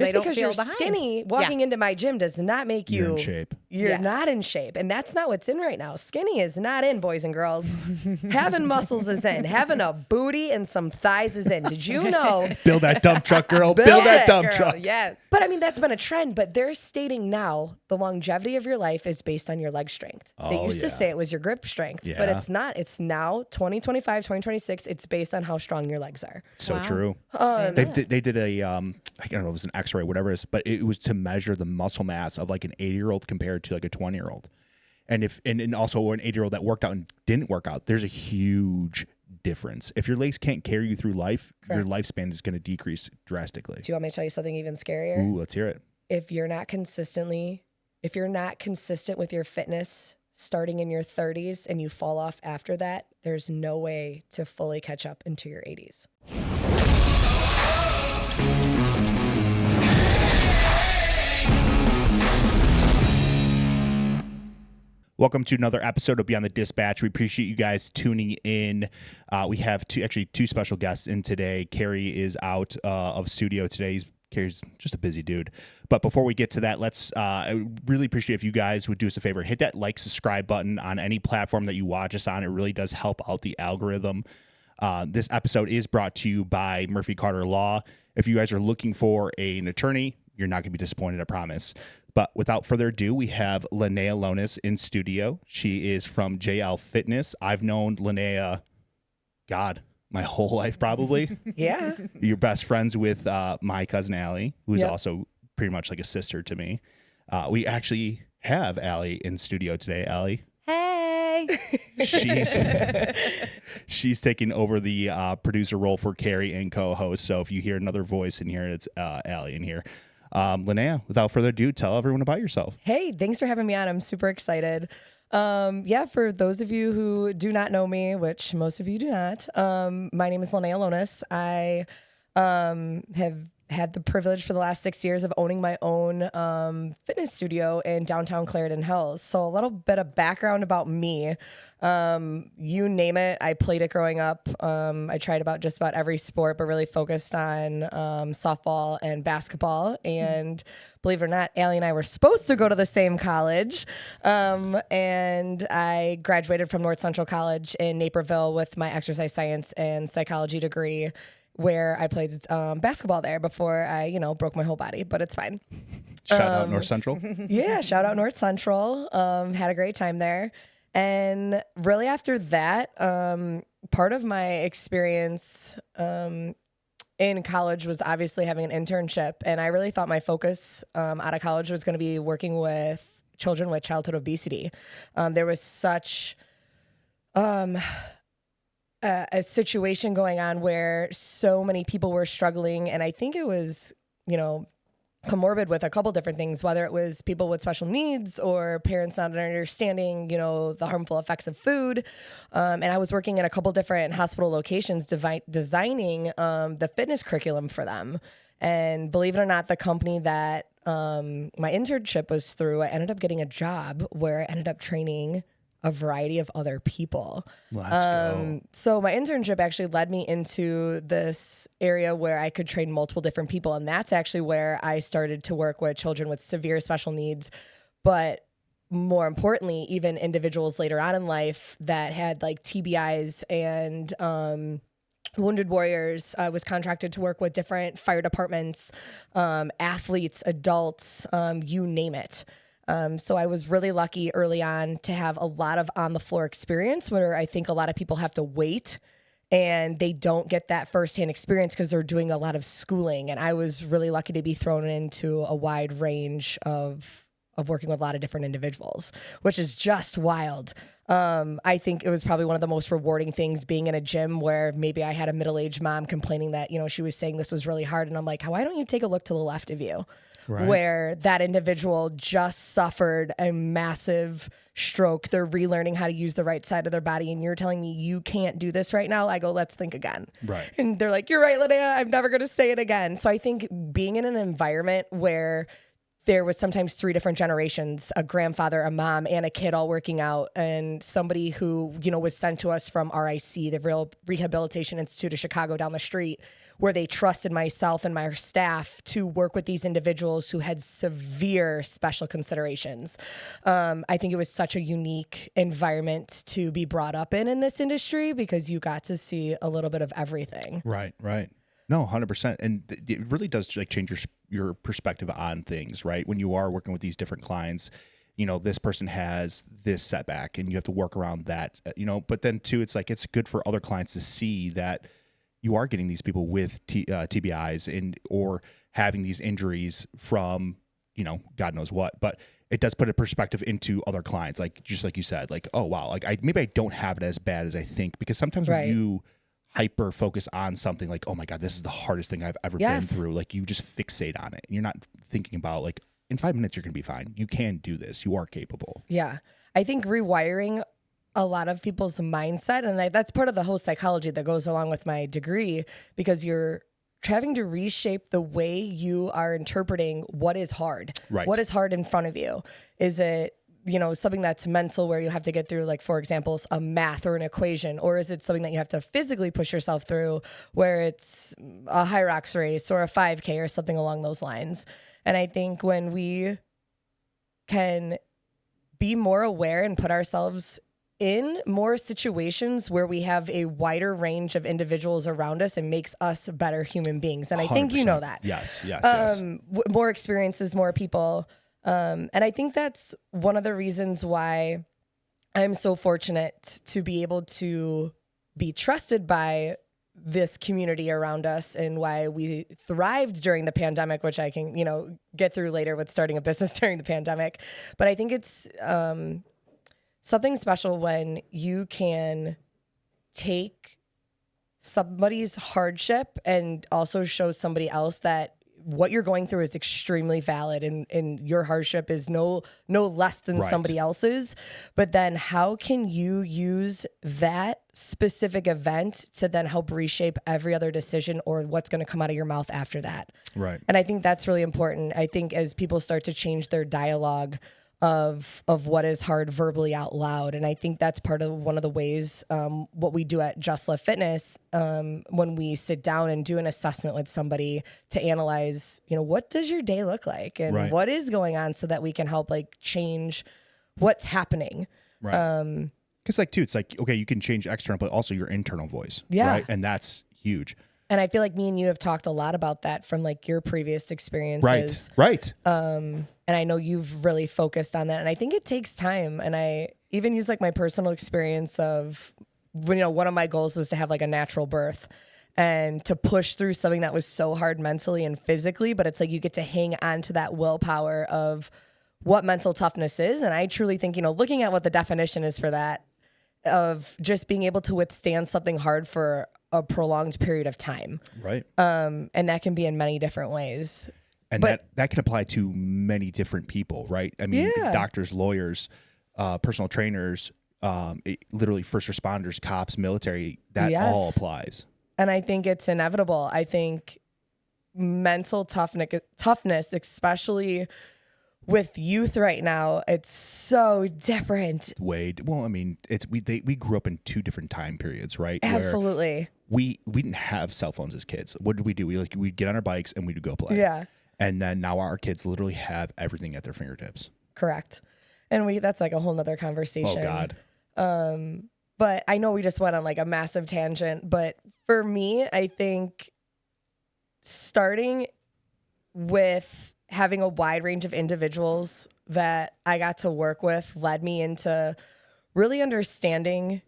Just they don't because feel you're behind. skinny, walking into my gym does not make you You're in shape. You're not in shape. And that's not what's in right now. Skinny is not in, boys and girls. Having muscles is in. Having a booty and some thighs is in. Did you know? Build that dump truck, girl. Build that dump Girl, truck. yes. But I mean, that's been a trend. But they're stating now the longevity of your life is based on your leg strength. They Oh, used to yeah. say it was your grip strength, but Yeah. it's not. It's now 2025, 2026. It's based on how strong your legs are. So Wow. true. They did a I don't know if it was an X-ray, whatever it is, but it was to measure the muscle mass of like an 80-year-old compared to like a 20-year-old, and also an 80-year-old that worked out and didn't work out. There's a huge difference. If your legs can't carry you through life, your lifespan is going to decrease drastically. Do you want me to tell you something even scarier? Ooh, let's hear it. If you're not consistent with your fitness starting in your 30s and you fall off after that, there's no way to fully catch up into your 80s. Welcome to another episode of Beyond the Dispatch. We appreciate you guys tuning in. We have two special guests in today. Carrie is out of studio today. Carrie's just a busy dude. But before we get to that, I really appreciate if you guys would do us a favor. Hit that like, subscribe button on any platform that you watch us on. It really does help out the algorithm. This episode is brought to you by Murphy Carter Law. If you guys are looking for an attorney, you're not going to be disappointed, I promise. But without further ado, we have Linnea Lones in studio. She is from JL Fitness. I've known Linnea, my whole life probably. Yeah. You're best friends with my cousin Allie, who's also pretty much like a sister to me. We actually have Allie in studio today. Allie. Hey. She's taking over the producer role for Carrie and co-host. So if you hear another voice in here, it's Allie in here. Linnea, without further ado, tell everyone about yourself. Hey, thanks for having me on. I'm super excited. For those of you who do not know me, which most of you do not, my name is Linnea Lones. I have had the privilege for the last 6 years of owning my own fitness studio in downtown Clarendon Hills. So a little bit of background about me. You name it, I played it growing up. I tried just about every sport, but really focused on softball and basketball. And believe it or not, Allie and I were supposed to go to the same college. And I graduated from North Central College in Naperville with my exercise science and psychology degree, where I played basketball there before I, broke my whole body, but it's fine. Shout out North Central. Yeah, shout out North Central. Had a great time there. And really after that, part of my experience in college was obviously having an internship. And I really thought my focus out of college was going to be working with children with childhood obesity. There was such a situation going on where so many people were struggling. And I think it was, comorbid with a couple different things, whether it was people with special needs or parents not understanding, the harmful effects of food. And I was working in a couple different hospital locations designing the fitness curriculum for them. And believe it or not, the company that my internship was through, I ended up getting a job where I ended up training a variety of other people. Let's go. So my internship actually led me into this area where I could train multiple different people. And that's actually where I started to work with children with severe special needs, but more importantly, even individuals later on in life that had like TBIs and wounded warriors. I was contracted to work with different fire departments, athletes, adults, you name it. So I was really lucky early on to have a lot of on-the-floor experience where I think a lot of people have to wait and they don't get that firsthand experience because they're doing a lot of schooling. And I was really lucky to be thrown into a wide range of working with a lot of different individuals, which is just wild. I think it was probably one of the most rewarding things being in a gym where maybe I had a middle-aged mom complaining that, she was saying this was really hard. And I'm like, why don't you take a look to the left of you? Right. Where that individual just suffered a massive stroke. They're relearning how to use the right side of their body. And you're telling me you can't do this right now? I go, let's think again. Right. And they're like, you're right, Linnea. I'm never going to say it again. So I think being in an environment where there was sometimes 3 different generations, a grandfather, a mom, and a kid all working out, and somebody who, was sent to us from RIC, the Rehabilitation Institute of Chicago down the street, where they trusted myself and my staff to work with these individuals who had severe special considerations. I think it was such a unique environment to be brought up in this industry, because you got to see a little bit of everything. Right. No, 100%. And it really does change your perspective on things, right? When you are working with these different clients, this person has this setback and you have to work around that, but then too, it's like, it's good for other clients to see that you are getting these people with TBIs or having these injuries from, God knows what, but it does put a perspective into other clients. Like, just like you said, like, oh, wow, like maybe I don't have it as bad as I think, because sometimes when you hyper focus on something like, oh my God, this is the hardest thing I've ever been through. Like, you just fixate on it and you're not thinking about like, in 5 minutes, you're going to be fine. You can do this. You are capable. Yeah. I think rewiring a lot of people's mindset, and that's part of the whole psychology that goes along with my degree, because you're having to reshape the way you are interpreting what is hard. Right. What is hard in front of you? Is it, something that's mental where you have to get through, like, for example, a math or an equation, or is it something that you have to physically push yourself through where it's a high rocks race or a 5K or something along those lines? And I think when we can be more aware and put ourselves in more situations where we have a wider range of individuals around us, it makes us better human beings. And I think you know that. Yes. More experiences, more people. And I think that's one of the reasons why I'm so fortunate to be able to be trusted by this community around us, and why we thrived during the pandemic, which I can, get through later with starting a business during the pandemic. But I think it's something special when you can take somebody's hardship and also show somebody else that what you're going through is extremely valid, and your hardship is no less than somebody else's. But then how can you use that specific event to then help reshape every other decision or what's going to come out of your mouth after that? Right. And I think that's really important. I think as people start to change their dialogue of what is hard verbally out loud. And I think that's part of one of the ways, what we do at Just Love Fitness, when we sit down and do an assessment with somebody to analyze, what does your day look like and what is going on, so that we can help like change what's happening. Right. Cause like too, it's like, okay, you can change external, but also your internal voice. Yeah. Right. And that's huge. And I feel like me and you have talked a lot about that from like your previous experiences. Right. And I know you've really focused on that. And I think it takes time. And I even use like my personal experience of, one of my goals was to have like a natural birth and to push through something that was so hard mentally and physically. But it's like you get to hang on to that willpower of what mental toughness is. And I truly think, looking at what the definition is for that, of just being able to withstand something hard for a prolonged period of time. Right. And that can be in many different ways. And that can apply to many different people, right? I mean, doctors, lawyers, personal trainers, literally first responders, cops, military, that all applies. And I think it's inevitable. I think mental toughness, especially with youth right now, it's so different. Well, I mean, we grew up in 2 different time periods, right? Absolutely. Where we didn't have cell phones as kids. What did we do? We'd get on our bikes and we'd go play. Yeah. And then now our kids literally have everything at their fingertips. Correct. And that's like a whole nother conversation. Oh God. But I know we just went on like a massive tangent, but for me, I think starting with having a wide range of individuals that I got to work with led me into really understanding,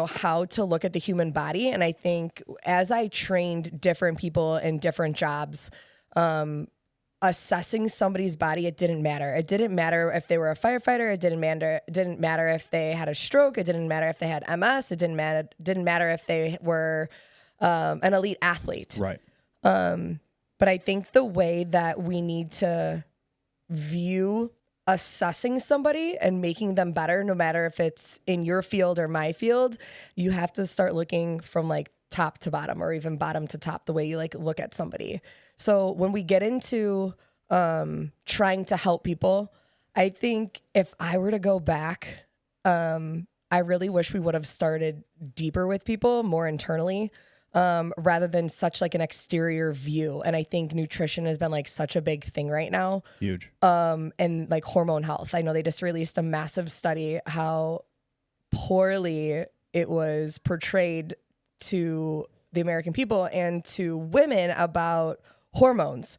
how to look at the human body. And I think as I trained different people in different jobs, assessing somebody's body, it didn't matter. It didn't matter if they were a firefighter. It didn't matter if they had a stroke. It didn't matter if they had MS. It didn't matter if they were an elite athlete. Right. But I think the way that we need to view assessing somebody and making them better, no matter if it's in your field or my field, you have to start looking from like top to bottom, or even bottom to top, the way you like look at somebody. So when we get into trying to help people. I think if I were to go back, I really wish we would have started deeper with people, more internally, rather than such like an exterior view. And I think nutrition has been like such a big thing right now. Huge. And like hormone health. I know they just released a massive study how poorly it was portrayed to the American people and to women about hormones.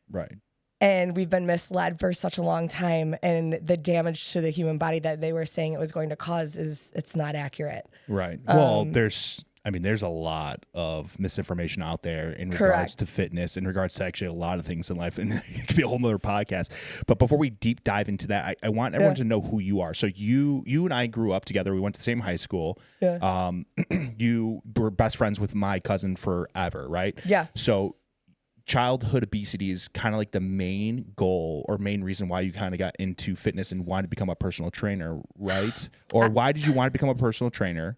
Right. And we've been misled for such a long time. And the damage to the human body that they were saying it was going to cause it's not accurate. Right. Well, there's a lot of misinformation out there in regards to fitness, in regards to actually a lot of things in life. And it could be a whole nother podcast. But before we deep dive into that, I want everyone to know who you are. So you and I grew up together. We went to the same high school. Yeah. You were best friends with my cousin forever, right? Yeah. So childhood obesity is kind of like the main goal or main reason why you kind of got into fitness and wanted to become a personal trainer, right? Or why did you want to become a personal trainer?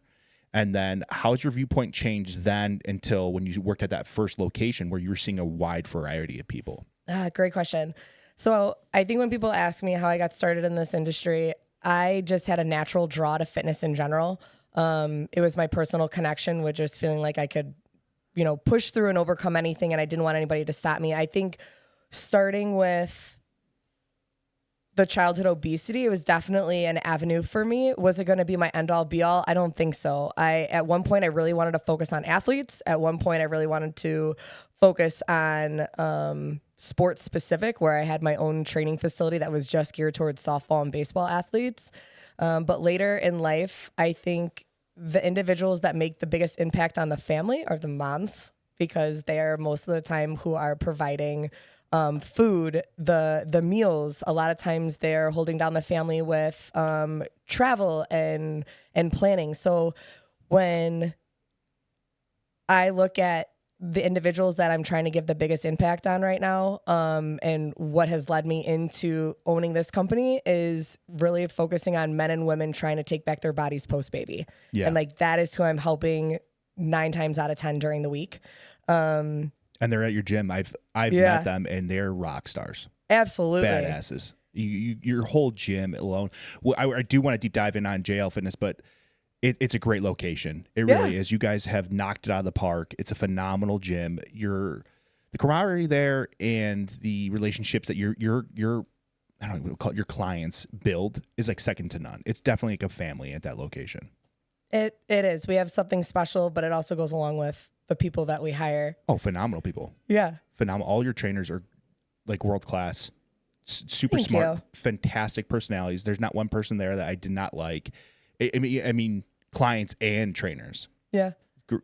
And then how's your viewpoint changed then until when you worked at that first location where you were seeing a wide variety of people? Great question. So I think when people ask me how I got started in this industry, I just had a natural draw to fitness in general. It was my personal connection with just feeling like I could, push through and overcome anything. And I didn't want anybody to stop me. I think starting with the childhood obesity, it was definitely an avenue for me. Was it going to be my end all be all? I don't think so. At one point, I really wanted to focus on athletes. At one point, I really wanted to focus on sports specific, where I had my own training facility that was just geared towards softball and baseball athletes. But later in life, I think the individuals that make the biggest impact on the family are the moms, because they are most of the time who are providing food, the meals. A lot of times they're holding down the family with travel and planning. So when I look at the individuals that I'm trying to give the biggest impact on right now, and what has led me into owning this company is really focusing on men and women trying to take back their bodies post-baby. Yeah. And like that is who I'm helping 9 times out of 10 during the week. And they're at your gym. I've met them and they're rock stars. Absolutely. Badasses. Your whole gym alone. Well, I do want to deep dive in on JL Fitness, but it's a great location. It really is. You guys have knocked it out of the park. It's a phenomenal gym. The camaraderie there and the relationships that your I don't know what call it, your clients build is like second to none. It's definitely like a family at that location. It is. We have something special, but it also goes along with the people that we hire. Oh, phenomenal people. Yeah. Phenomenal. All your trainers are like world class, super smart, fantastic personalities. There's not one person there that I did not like. I mean, clients and trainers. Yeah.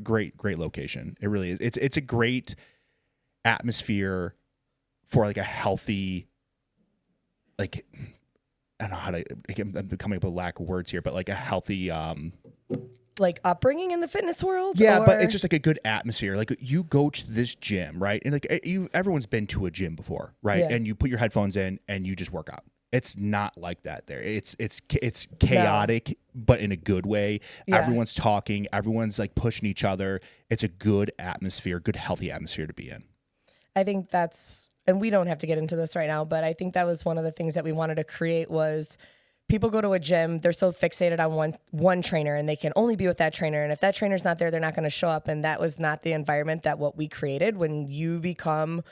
Great location. It really is. It's a great atmosphere for like a healthy, like, I don't know how to, I'm coming up with a lack of words here, but like a healthy, like upbringing in the fitness world? Yeah, but it's just like a good atmosphere. Like you go to this gym, right? And like everyone's been to a gym before, right? Yeah. And you put your headphones in and you just work out. It's not like that there. It's chaotic, but in a good way. Yeah. Everyone's talking. Everyone's like pushing each other. It's a good atmosphere, good healthy atmosphere to be in. I think that's, and we don't have to get into this right now, but I think that was one of the things that we wanted to create was people go to a gym, they're so fixated on one trainer and they can only be with that trainer. And if that trainer's not there, they're not going to show up. And that was not the environment that what we created. When you become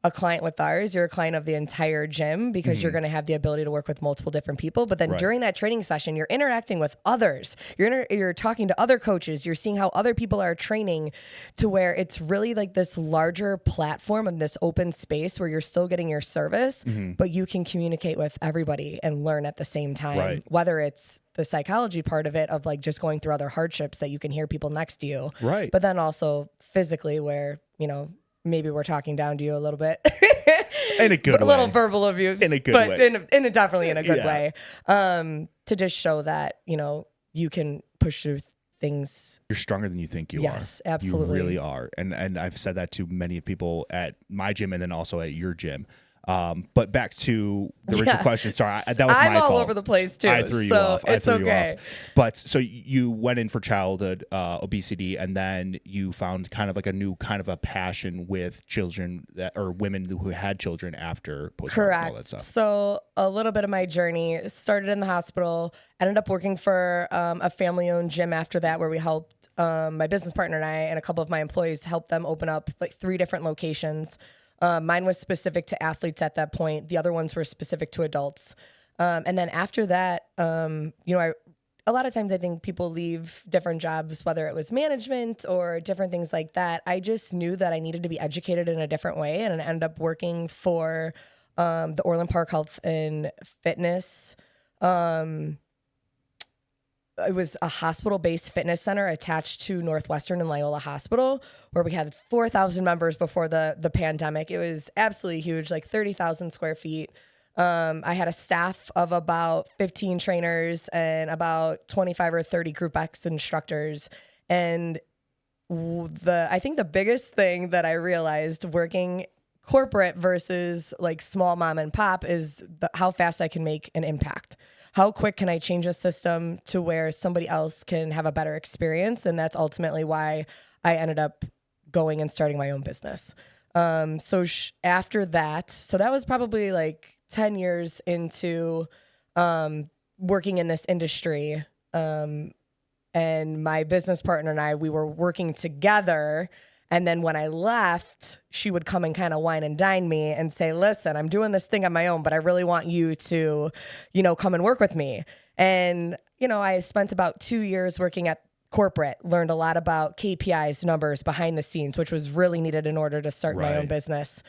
a client with ours, you're a client of the entire gym because you're going to have the ability to work with multiple different people. But then during that training session, you're interacting with others. You're talking to other coaches. You're seeing how other people are training, to where it's really like this larger platform and this open space where you're still getting your service, but you can communicate with everybody and learn at the same time, whether it's the psychology part of it, of like just going through other hardships that you can hear people next to you. Right. But then also physically where, maybe we're talking down to you a little bit. In a good way. A little verbal abuse. In a good way. But definitely in a good way. To just show that, you can push through things. You're stronger than you think you are. Yes, absolutely. You really are. And I've said that to many people at my gym and then also at your gym. But back to the original question. Sorry, that was my fault. I'm all over the place too. I threw you off. It's okay. But so you went in for childhood obesity, and then you found kind of like a new kind of a passion with children or women who had children after postpartum and all that stuff. So a little bit of my journey started in the hospital. Ended up working for a family-owned gym after that, where we helped my business partner and I and a couple of my employees help them open up like 3 different locations. Mine was specific to athletes at that point. The other ones were specific to adults. And then after that, a lot of times I think people leave different jobs, whether it was management or different things like that. I just knew that I needed to be educated in a different way, and I ended up working for the Orland Park Health and Fitness. It was a hospital-based fitness center attached to Northwestern and Loyola Hospital, where we had 4,000 members before the pandemic. It was absolutely huge, like 30,000 square feet. I had a staff of about 15 trainers and about 25 or 30 Group X instructors. And I think the biggest thing that I realized working corporate versus like small mom and pop is how fast I can make an impact. How quick can I change a system to where somebody else can have a better experience? And that's ultimately why I ended up going and starting my own business. After that, so that was probably like 10 years into working in this industry. And my business partner and I, we were working together. And then when I left, she would come and kind of wine and dine me and say, listen, I'm doing this thing on my own, but I really want you to, come and work with me. And, I spent about 2 years working at corporate, learned a lot about KPIs, numbers behind the scenes, which was really needed in order to start my own business.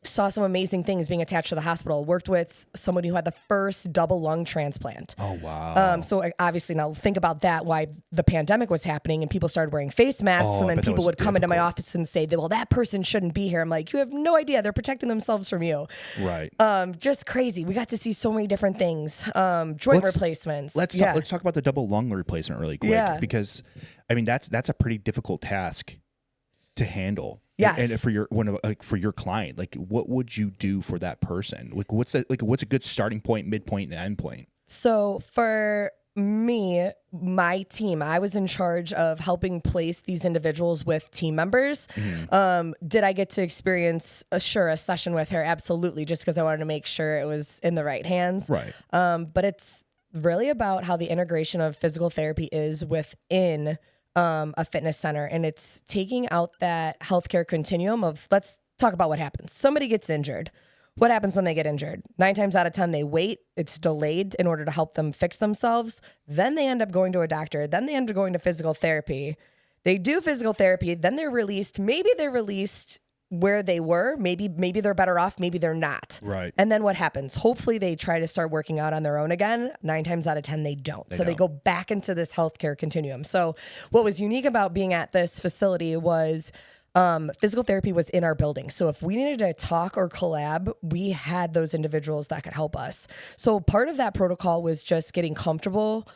Saw some amazing things being attached to the hospital. Worked with somebody who had the first double lung transplant. Oh, wow. So obviously now think about that, why the pandemic was happening and people started wearing face masks, and then people would come into my office and say, well, that person shouldn't be here. I'm like, you have no idea. They're protecting themselves from you. Right. Just crazy. We got to see so many different things. Joint replacements. Let's talk about the double lung replacement really quick, because I mean, that's a pretty difficult task to handle. Yes. And for your client, like what would you do for that person? Like what's a good starting point, midpoint, and end point? So for me, my team, I was in charge of helping place these individuals with team members. Mm-hmm. Did I get to experience a session with her? Absolutely. Just because I wanted to make sure it was in the right hands. Right. But it's really about how the integration of physical therapy is within a fitness center, and it's taking out that healthcare continuum of, let's talk about what happens. Somebody gets injured. What happens when they get injured? 9 times out of 10, they wait. It's delayed in order to help them fix themselves. Then they end up going to a doctor. Then they end up going to physical therapy. They do physical therapy. Then they're released. Maybe they're released where they were. Maybe they're better off. Maybe they're not. Right. And then what happens? Hopefully they try to start working out on their own again. 9 times out of 10, they don't. They go back into this healthcare continuum. So what was unique about being at this facility was physical therapy was in our building. So if we needed to talk or collab, we had those individuals that could help us. So part of that protocol was just getting comfortable.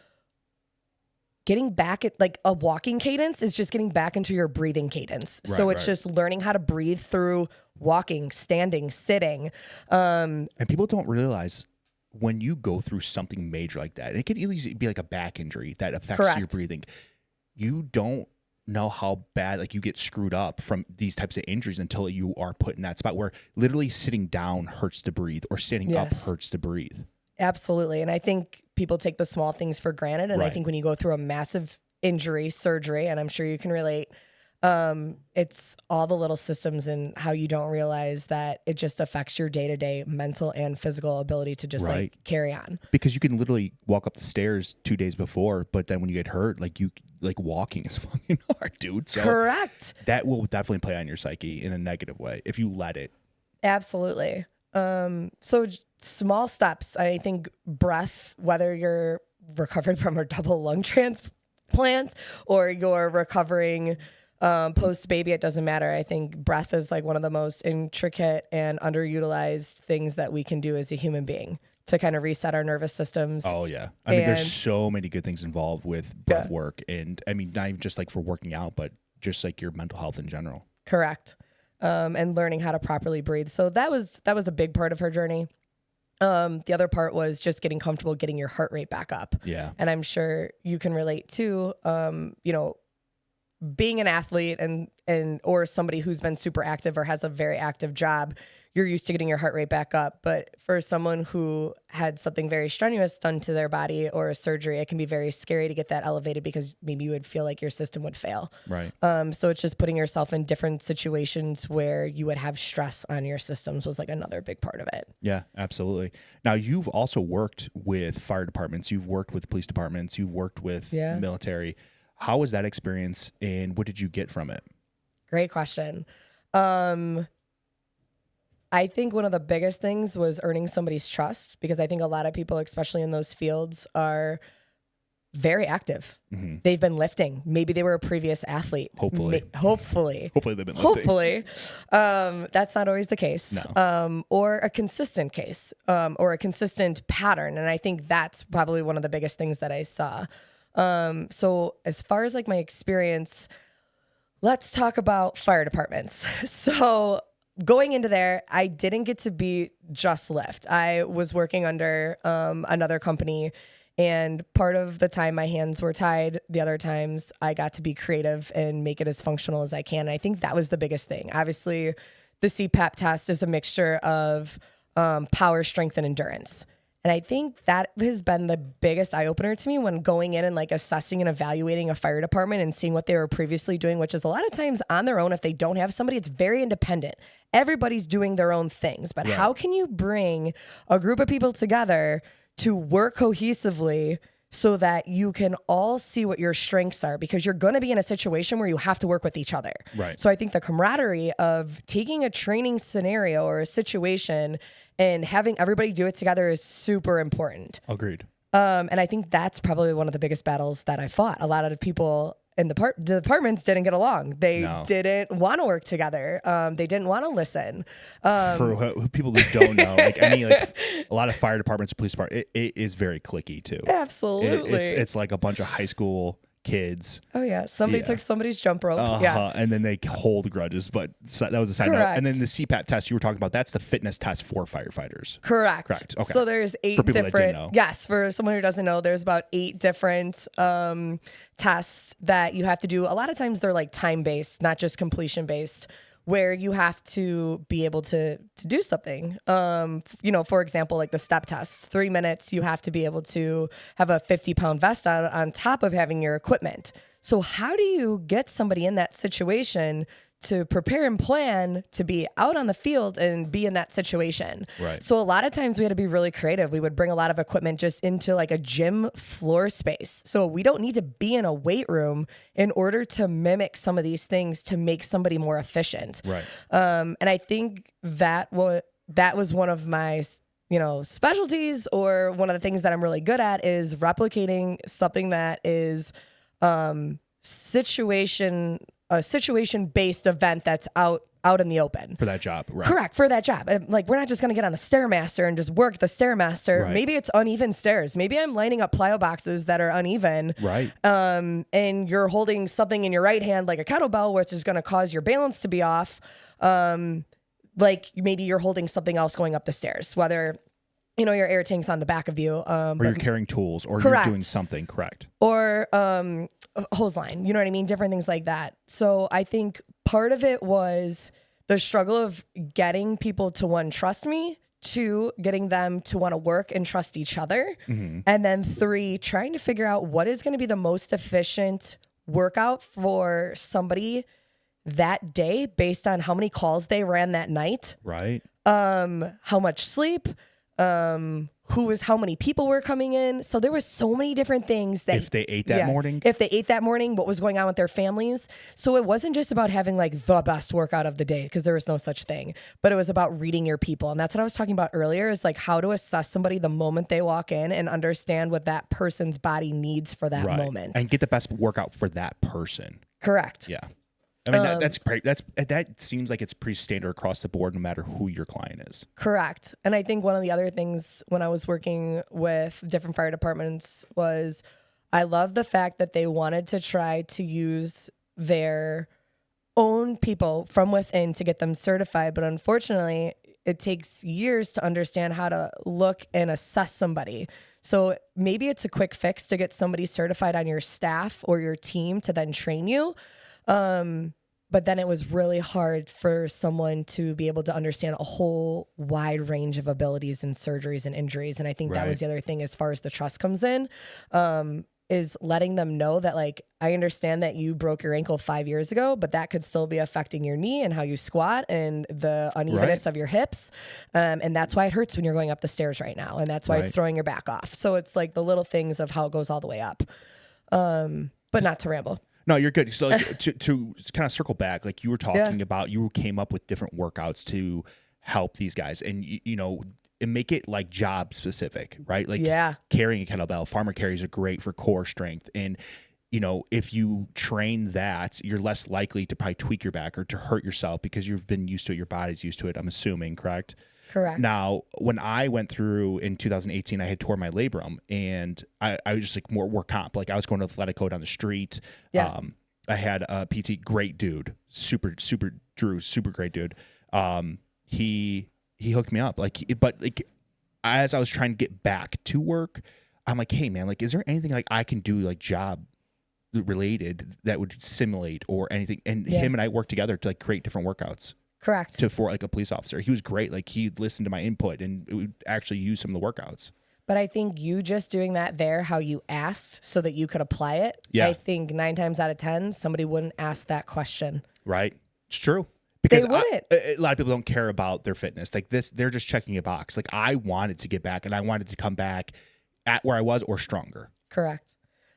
Getting back at like a walking cadence is just getting back into your breathing cadence. Right, so it's just learning how to breathe through walking, standing, sitting. And people don't realize when you go through something major like that, and it could easily be like a back injury that affects your breathing. You don't know how bad like you get screwed up from these types of injuries until you are put in that spot where literally sitting down hurts to breathe or standing up hurts to breathe. Absolutely. And I think people take the small things for granted. And I think when you go through a massive injury, surgery, and I'm sure you can relate, it's all the little systems and how you don't realize that it just affects your day-to-day mental and physical ability to just like carry on. Because you can literally walk up the stairs 2 days before, but then when you get hurt, like walking is fucking hard, dude. So correct. That will definitely play on your psyche in a negative way if you let it. Absolutely. So small steps. I think breath, whether you're recovering from a double lung transplant or you're recovering post baby, it doesn't matter. I think breath is like one of the most intricate and underutilized things that we can do as a human being to kind of reset our nervous systems. Oh yeah. I mean, there's so many good things involved with breath work, and I mean, not even just like for working out, but just like your mental health in general. Correct. and learning how to properly breathe. So that was a big part of her journey. The other part was just getting comfortable getting your heart rate back up. Yeah. And I'm sure you can relate to, being an athlete and or somebody who's been super active or has a very active job, you're used to getting your heart rate back up. But for someone who had something very strenuous done to their body or a surgery, it can be very scary to get that elevated because maybe you would feel like your system would fail. Right. So it's just putting yourself in different situations where you would have stress on your systems was like another big part of it. Yeah, absolutely. Now, you've also worked with fire departments. You've worked with police departments. You've worked with military. How was that experience and what did you get from it? Great question. I think one of the biggest things was earning somebody's trust, because I think a lot of people, especially in those fields, are very active. Mm-hmm. They've been lifting. Maybe they were a previous athlete. Hopefully. Hopefully they've been lifting. Hopefully. That's not always the case. No. Or a consistent case, or a consistent pattern. And I think that's probably one of the biggest things that I saw. So as far as like my experience, let's talk about fire departments. So going into there, I didn't get to be just lift. I was working under another company, and part of the time my hands were tied. The other times I got to be creative and make it as functional as I can. And I think that was the biggest thing. Obviously, the CPAP test is a mixture of power, strength, and endurance. And I think that has been the biggest eye opener to me when going in and like assessing and evaluating a fire department and seeing what they were previously doing, which is a lot of times on their own. If they don't have somebody, it's very independent. Everybody's doing their own things, but how can you bring a group of people together to work cohesively so that you can all see what your strengths are? Because you're going to be in a situation where you have to work with each other. Right. So I think the camaraderie of taking a training scenario or a situation and having everybody do it together is super important. Agreed. And I think that's probably one of the biggest battles that I fought. A lot of the people in the departments didn't get along. They didn't want to work together. They didn't want to listen. For people who don't know, like a lot of fire departments, police departments, it is very cliquey too. Absolutely. It's like a bunch of high school kids. Oh yeah, somebody took somebody's jump rope. Yeah, and then they hold grudges. But that was a side note. And then the CPAP test you were talking about, that's the fitness test for firefighters. Correct. Okay. So there's 8 for people different. That didn't know. Yes, for someone who doesn't know, there's about 8 different tests that you have to do. A lot of times they're like time based, not just completion based, where you have to be able to do something. For example, like the step test, 3 minutes, you have to be able to have a 50-pound vest on top of having your equipment. So how do you get somebody in that situation to prepare and plan to be out on the field and be in that situation? Right. So a lot of times we had to be really creative. We would bring a lot of equipment just into like a gym floor space. So we don't need to be in a weight room in order to mimic some of these things to make somebody more efficient. Right. And I think that was one of my specialties, or one of the things that I'm really good at is replicating something that is situation-based event that's out in the open. For that job, right. Correct, for that job. Like, we're not just going to get on the Stairmaster and just work the Stairmaster. Right. Maybe it's uneven stairs. Maybe I'm lining up plyo boxes that are uneven. Right. And you're holding something in your right hand, like a kettlebell, which is going to cause your balance to be off. Like, maybe you're holding something else going up the stairs, whether your air tank's on the back of you. Or you're carrying tools, or correct. You're doing something, correct. Or hose line, you know what I mean? Different things like that. So I think part of it was the struggle of getting people to, 1, trust me, 2, getting them to want to work and trust each other. Mm-hmm. And then 3, trying to figure out what is going to be the most efficient workout for somebody that day based on how many calls they ran that night. Right. How much sleep, how many people were coming in. So there was so many different things that if they ate that morning, what was going on with their families. So it wasn't just about having like the best workout of the day, because there was no such thing, but it was about reading your people. And that's what I was talking about earlier, is like how to assess somebody the moment they walk in and understand what that person's body needs for that moment and get the best workout for that person. Correct. Yeah. I mean, that seems like it's pretty standard across the board, no matter who your client is. Correct. And I think one of the other things when I was working with different fire departments was I love the fact that they wanted to try to use their own people from within to get them certified. But unfortunately, it takes years to understand how to look and assess somebody. So maybe it's a quick fix to get somebody certified on your staff or your team to then train you. But then it was really hard for someone to be able to understand a whole wide range of abilities and surgeries and injuries. And I think that was the other thing as far as the trust comes in, is letting them know that, like, I understand that you broke your ankle 5 years ago, but that could still be affecting your knee and how you squat and the unevenness of your hips. And that's why it hurts when you're going up the stairs right now. And that's why it's throwing your back off. So it's like the little things of how it goes all the way up. But not to ramble. No, you're good. So like, to kind of circle back, like you were talking about, you came up with different workouts to help these guys, and and make it like job specific, right? Like carrying a kettlebell, farmer carries are great for core strength, and if you train that, you're less likely to probably tweak your back or to hurt yourself because you've been used to it, your body's used to it. I'm assuming, correct? Correct. Now, when I went through in 2018, I had tore my labrum, and I was just like more comp. Like I was going to Athletico down the street. Yeah. I had a PT, great dude, super Drew, super great dude. He hooked me up. But as I was trying to get back to work, I'm like, hey man, like, is there anything like I can do like job related that would simulate or anything? And him and I worked together to like create different workouts. Correct. For like a police officer. He was great. Like he listened to my input and it would actually use some of the workouts. But I think you just doing that there, how you asked so that you could apply it. Yeah. I think 9 times out of 10, somebody wouldn't ask that question. Right. It's true. Because they wouldn't. A lot of people don't care about their fitness. Like this, they're just checking a box. Like I wanted to get back and I wanted to come back at where I was or stronger. Correct.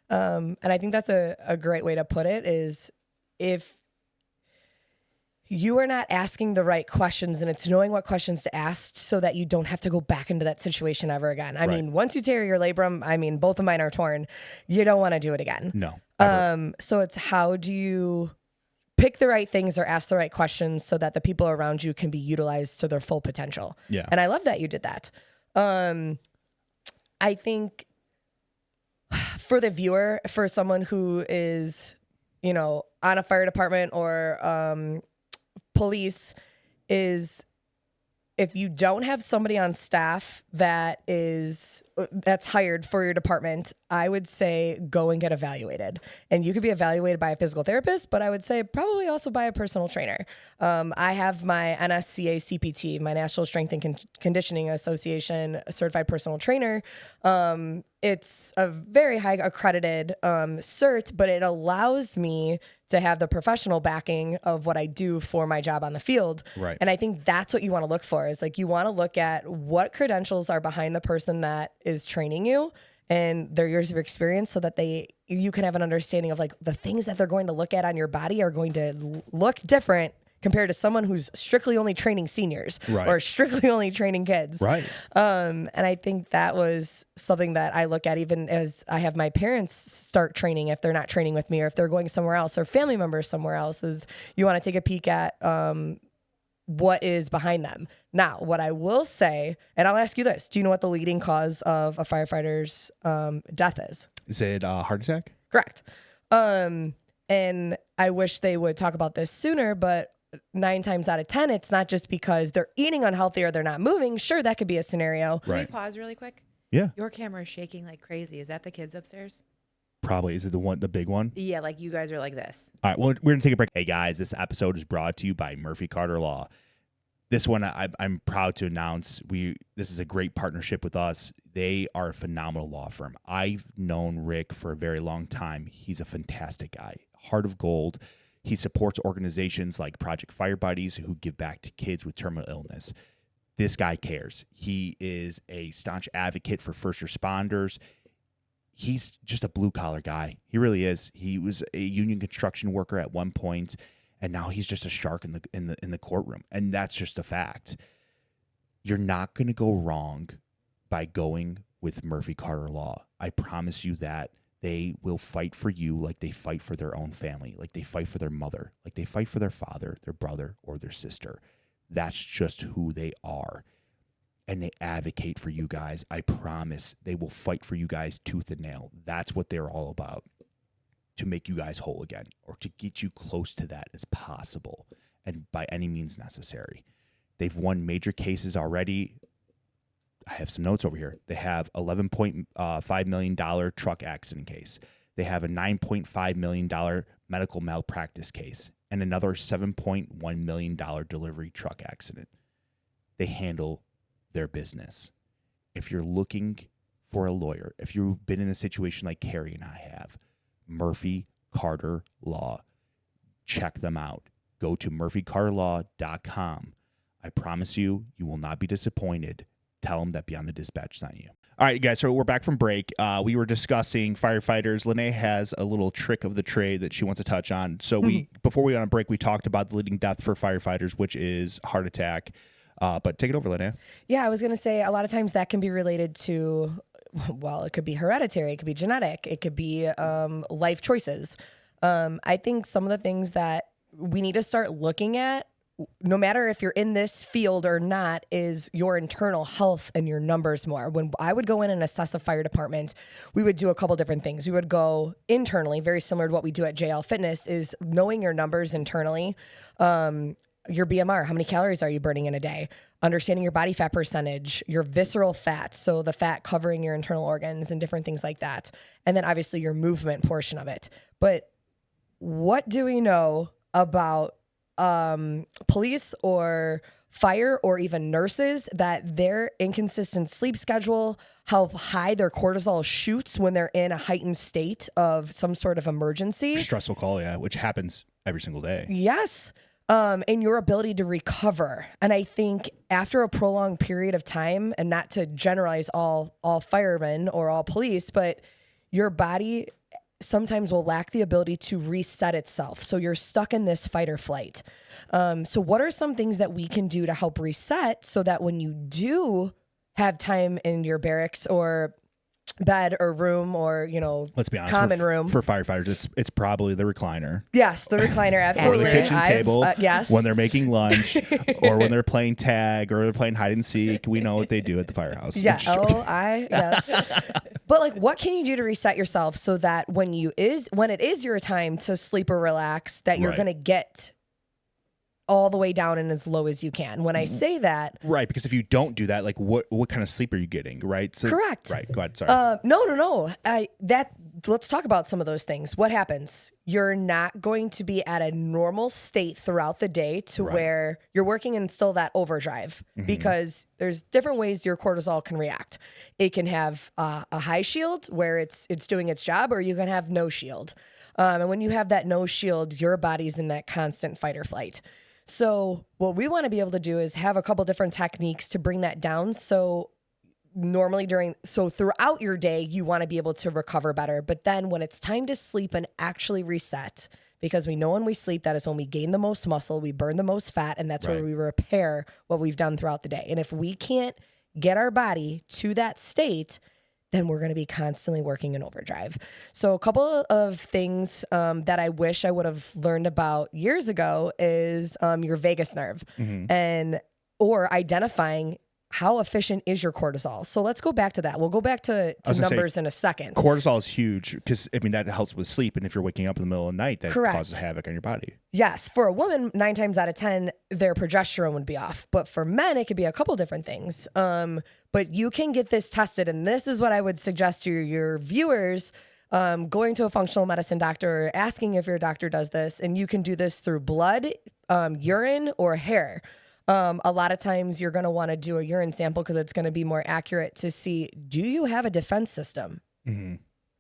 And I think that's a great way to put it is if you are not asking the right questions, and it's knowing what questions to ask so that you don't have to go back into that situation ever again. I mean, once you tear your labrum, I mean, both of mine are torn. You don't want to do it again. No. So it's how do you pick the right things or ask the right questions so that the people around you can be utilized to their full potential. Yeah. And I love that you did that. I think for the viewer, for someone who is, on a fire department or, police, is if you don't have somebody on staff that's hired for your department, I would say go and get evaluated. And you could be evaluated by a physical therapist, but I would say probably also by a personal trainer. I have my NSCA CPT, my National Strength and Conditioning Association certified personal trainer. It's a very high accredited cert, but it allows me to have the professional backing of what I do for my job on the field. Right. And I think that's what you want to look for is like you want to look at what credentials are behind the person that is training you and their years of experience so that you can have an understanding of like the things that they're going to look at on your body are going to look different compared to someone who's strictly only training seniors or strictly only training kids. Right. And I think that was something that I look at even as I have my parents start training if they're not training with me or if they're going somewhere else or family members somewhere else is you want to take a peek at what is behind them. Now, what I will say, and I'll ask you this, do you know what the leading cause of a firefighter's death is? Is it a heart attack? Correct. And I wish they would talk about this sooner, but 9 times out of 10, it's not just because they're eating unhealthy or they're not moving. Sure, that could be a scenario. Can we pause really quick? Yeah. Your camera is shaking like crazy. Is that the kids upstairs? Probably. Is it the big one? Yeah, like you guys are like this. All right. Well, we're going to take a break. Hey, guys, this episode is brought to you by Murphy Carter Law. This one, I'm proud to announce, this is a great partnership with us. They are a phenomenal law firm. I've known Rick for a very long time. He's a fantastic guy. Heart of gold. He supports organizations like Project Fire Buddies who give back to kids with terminal illness. This guy cares. He is a staunch advocate for first responders. He's just a blue-collar guy. He really is. He was a union construction worker at one point, and now he's just a shark in the courtroom. And that's just a fact. You're not going to go wrong by going with Murphy Carter Law. I promise you that. They will fight for you like they fight for their own family, like they fight for their mother, like they fight for their father, their brother, or their sister. That's just who they are. And they advocate for you guys. I promise they will fight for you guys tooth and nail. That's what they're all about. to make you guys whole again, or to get you close to that as possible, and by any means necessary. They've won major cases already. I have some notes over here. They have $11.5 million truck accident case. They have a $9.5 million medical malpractice case and another $7.1 million delivery truck accident. They handle their business. If you're looking for a lawyer, if you've been in a situation like Carrie and I have, Murphy Carter Law, check them out. Go to murphycarterlaw.com. I promise you, you will not be disappointed. Tell them that Beyond the Dispatch sent you. All right, guys, so we're back from break. We were discussing firefighters. Linnea has a little trick of the trade that she wants to touch on. So before we went on break, we talked about the leading death for firefighters, which is heart attack. But take it over, Linnea. Yeah, I was going to say a lot of times that can be related to, well, it could be hereditary, it could be genetic, it could be life choices. I think some of the things that we need to start looking at, no matter if you're in this field or not, is your internal health and your numbers more. When I would go in and assess a fire department, we would do a couple different things. We would go internally, very similar to what we do at JL Fitness, is knowing your numbers internally. Your BMR, how many calories are you burning in a day? Understanding your body fat percentage, your visceral fat, so the fat covering your internal organs and different things like that. And then obviously your movement portion of it. But what do we know about police or fire or even nurses, that their inconsistent sleep schedule, how high their cortisol shoots when they're in a heightened state of some sort of emergency? Stressful call, yeah, which happens every single day. Yes. And your ability to recover. And I think after a prolonged period of time, and not to generalize all firemen or all police, but your body sometimes will lack the ability to reset itself. So you're stuck in this fight or flight. So what are some things that we can do to help reset so that when you do have time in your barracks or bed or room or, let's be honest, common room for firefighters, it's probably the recliner. Yes, the recliner, absolutely. Or the kitchen table, yes. When they're making lunch or when they're playing tag or they're playing hide and seek. We know what they do at the firehouse. Yeah. Yes. But what can you do to reset yourself so that when it is your time to sleep or relax, that you're going to get all the way down and as low as you can. When I say that, right, because if you don't do that, what kind of sleep are you getting, right? So, correct. Right. Go ahead. Sorry. No. Let's talk about some of those things. What happens? You're not going to be at a normal state throughout the day to where you're working in still that overdrive, because there's different ways your cortisol can react. It can have a high shield where it's doing its job, or you can have no shield. And when you have that no shield, your body's in that constant fight or flight. So what we want to be able to do is have a couple different techniques to bring that down. So throughout your day, you want to be able to recover better. But then when it's time to sleep and actually reset, because we know when we sleep, that is when we gain the most muscle, we burn the most fat, and that's where we repair what we've done throughout the day. And if we can't get our body to that state, then we're going to be constantly working in overdrive. So a couple of things that I wish I would have learned about years ago is your vagus nerve or identifying how efficient is your cortisol. So let's go back to that. We'll go back to numbers in a second. Cortisol is huge because, that helps with sleep. And if you're waking up in the middle of the night, that causes havoc on your body. Yes. For a woman, 9 times out of 10, their progesterone would be off. But for men, it could be a couple different things. But you can get this tested. And this is what I would suggest to your viewers, going to a functional medicine doctor, or asking if your doctor does this. And you can do this through blood, urine, or hair. A lot of times you're going to want to do a urine sample because it's going to be more accurate to see, do you have a defense system?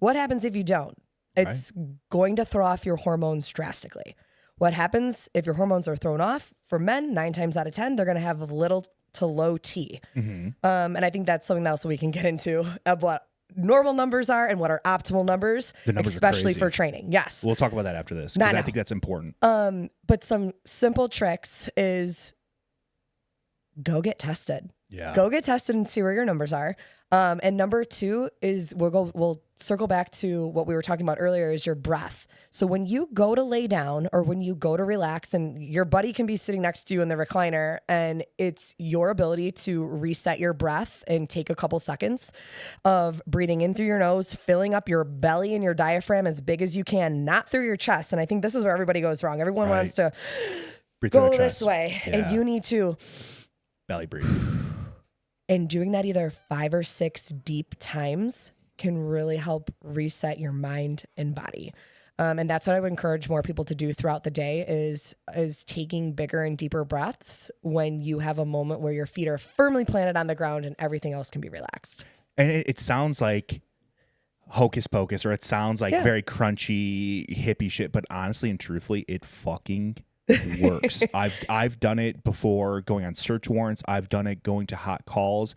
What happens if you don't? It's going to throw off your hormones drastically. What happens if your hormones are thrown off? For men, 9 times out of 10, they're going to have little to low T. And I think that's something else we can get into of what normal numbers are and what are optimal numbers, especially for training. Yes. We'll talk about that after this because I think that's important. But some simple tricks is go get tested. Yeah. Go get tested and see where your numbers are. And number 2 is we'll circle back to what we were talking about earlier is your breath. So when you go to lay down or when you go to relax and your buddy can be sitting next to you in the recliner and it's your ability to reset your breath and take a couple seconds of breathing in through your nose, filling up your belly and your diaphragm as big as you can, not through your chest. And I think this is where everybody goes wrong. Everyone wants to Breathe through go the this chest. way Yeah. and you need to belly breathe. And doing that either 5 or 6 deep times can really help reset your mind and body. And that's what I would encourage more people to do throughout the day is taking bigger and deeper breaths when you have a moment where your feet are firmly planted on the ground and everything else can be relaxed. And it sounds like hocus pocus, or it sounds like very crunchy hippie shit, but honestly and truthfully, it fucking works. I've done it before going on search warrants. I've done it going to hot calls.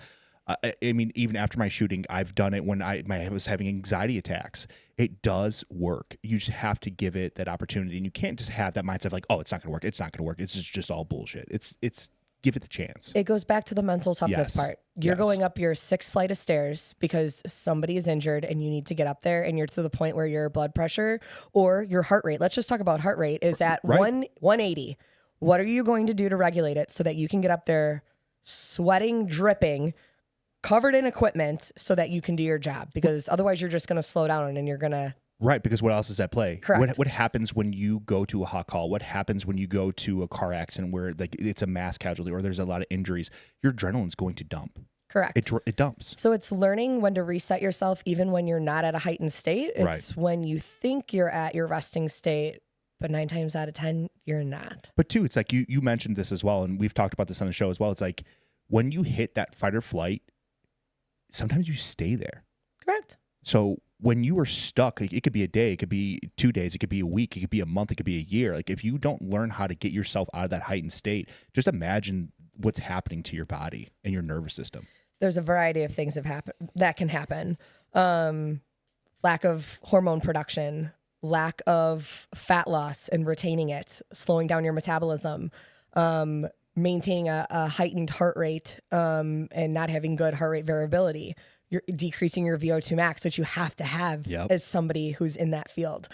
I mean, even after my shooting, I've done it when I was having anxiety attacks. It does work. You just have to give it that opportunity, and you can't just have that mindset of like, oh, it's not going to work. It's not going to work. It's just all bullshit. It's give it the chance. It goes back to the mental toughness part. You're going up your 6th flight of stairs because somebody is injured and you need to get up there and you're to the point where your blood pressure or your heart rate, let's just talk about heart rate, is at 180. What are you going to do to regulate it so that you can get up there sweating, dripping, covered in equipment so that you can do your job? Because otherwise you're just going to slow down and you're going to... Right, because what else is at play? Correct. What happens when you go to a hot call? What happens when you go to a car accident where like it's a mass casualty or there's a lot of injuries? Your adrenaline's going to dump. Correct. It dumps. So it's learning when to reset yourself even when you're not at a heightened state. It's when you think you're at your resting state, but 9 times out of 10, you're not. But too, it's like you mentioned this as well, and we've talked about this on the show as well. It's like when you hit that fight or flight, sometimes you stay there. Correct. So when you are stuck, like, it could be a day, it could be 2 days, it could be a week, it could be a month, it could be a year. Like if you don't learn how to get yourself out of that heightened state, just imagine what's happening to your body and your nervous system. There's a variety of things that can happen. Lack of hormone production, lack of fat loss and retaining it, slowing down your metabolism, maintaining a heightened heart rate, and not having good heart rate variability. You're decreasing your VO2 max, which you have to have as somebody who's in that field.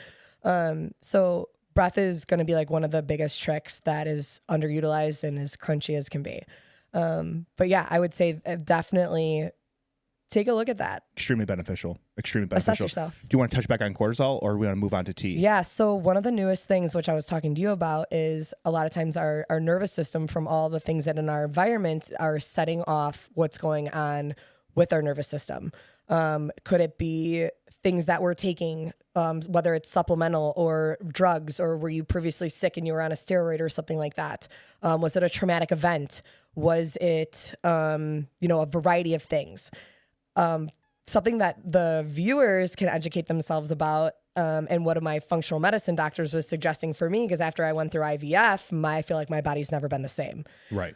So breath is going to be like one of the biggest tricks that is underutilized and as crunchy as can be. But yeah, I would say definitely take a look at that. Extremely beneficial. Assess yourself. Do you want to touch back on cortisol or we want to move on to T? Yeah. So one of the newest things, which I was talking to you about, is a lot of times our nervous system from all the things that in our environment are setting off what's going on with our nervous system. Could it be things that we're taking, whether it's supplemental or drugs, or were you previously sick and you were on a steroid or something like that? Was it a traumatic event? Was it, a variety of things? Something that the viewers can educate themselves about. And one of my functional medicine doctors was suggesting for me, because after I went through IVF, I feel like my body's never been the same. Right.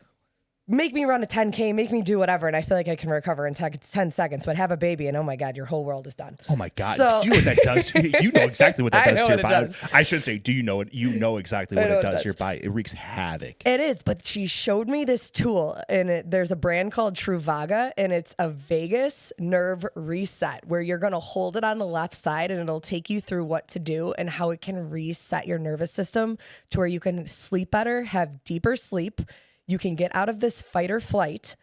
Make me run a 10K, make me do whatever, and I feel like I can recover in 10 seconds, but have a baby, and oh my God, your whole world is done. Oh my God. So, do you know what that does? You know exactly what that I does know to your what it body. does. I shouldn't say, do you know it? You know exactly what I know it what it does to your does. body. It wreaks havoc. It is, but she showed me this tool, and there's a brand called Truvaga, and it's a vagus nerve reset where you're going to hold it on the left side, and it'll take you through what to do and how it can reset your nervous system to where you can sleep better, have deeper sleep. You can get out of this fight or flight,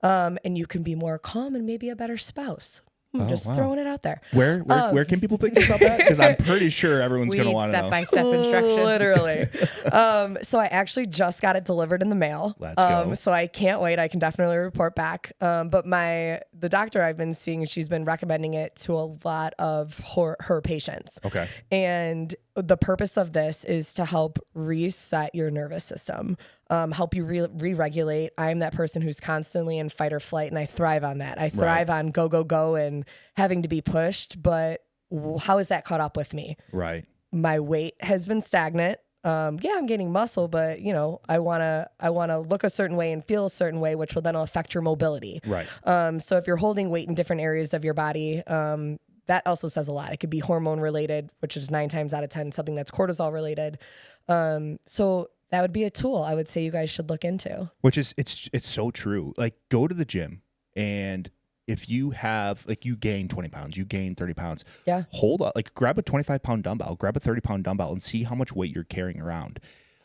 and you can be more calm and maybe a better spouse. I'm just throwing it out there. Where can people pick this up at? Because I'm pretty sure everyone's going to want to know. Step-by-step instructions. Literally. So I actually just got it delivered in the mail. Let's go. So I can't wait. I can definitely report back. But the doctor I've been seeing, she's been recommending it to a lot of her patients. Okay. And the purpose of this is to help reset your nervous system, help you re-regulate. I'm that person who's constantly in fight or flight, and I thrive on that. I thrive on go, go, go and having to be pushed. But how is that caught up with me? Right. My weight has been stagnant. I'm gaining muscle, but I want to look a certain way and feel a certain way, which will then affect your mobility. Right. So if you're holding weight in different areas of your body, that also says a lot. It could be hormone related, which is 9 times out of 10 something that's cortisol related. So that would be a tool I would say you guys should look into. Which is, it's so true. Like, go to the gym, and if you have, like, you gain 20 pounds, you gain 30 pounds, Yeah. hold up, like, grab a 25-pound dumbbell, grab a 30-pound dumbbell, and see how much weight you're carrying around.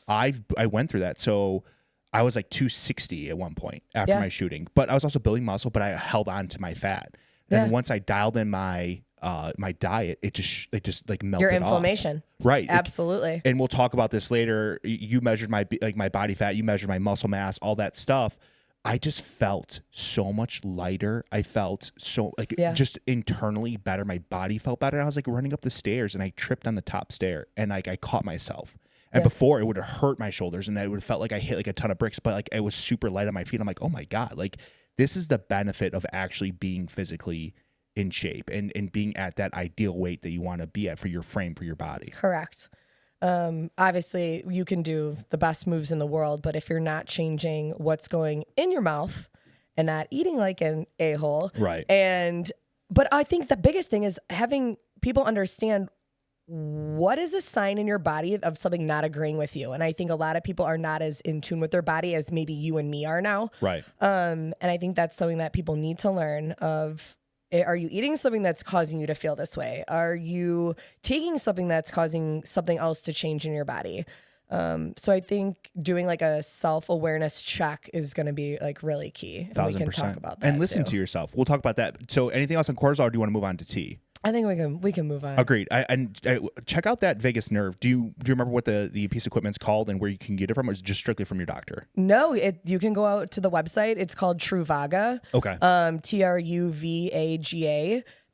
I went through that. So I was like 260 at one point after my shooting, but I was also building muscle, but I held on to my fat. And once I dialed in my my diet, it just like melted Your off. inflammation. Right. Absolutely. And we'll talk about this later. You measured my body fat, you measured my muscle mass, all that stuff. I just felt so much lighter. I felt so like just internally better. My body felt better. I was like running up the stairs and I tripped on the top stair and like I caught myself. And before it would have hurt my shoulders and I would have felt like I hit like a ton of bricks, but like I was super light on my feet. I'm like, oh my God, like this is the benefit of actually being physically in shape and being at that ideal weight that you want to be at for your frame, for your body. Correct. Obviously you can do the best moves in the world, but if you're not changing what's going in your mouth and not eating like an a-hole. Right. But I think the biggest thing is having people understand what is a sign in your body of something not agreeing with you. And I think a lot of people are not as in tune with their body as maybe you and me are now. Right. And I think that's something that people need to learn of. Are you eating something that's causing you to feel this way? Are you taking something that's causing something else to change in your body? So I think doing like a self-awareness check is going to be like really key. And we can talk about that. And listen to yourself. We'll talk about that. So anything else on cortisol, or do you want to move on to T? I think we can move on. Agreed. And check out that vagus nerve. Do you remember what the piece of equipment's called and where you can get it from, or is it just strictly from your doctor? No, you can go out to the website. It's called Truvaga. Okay. Truvaga.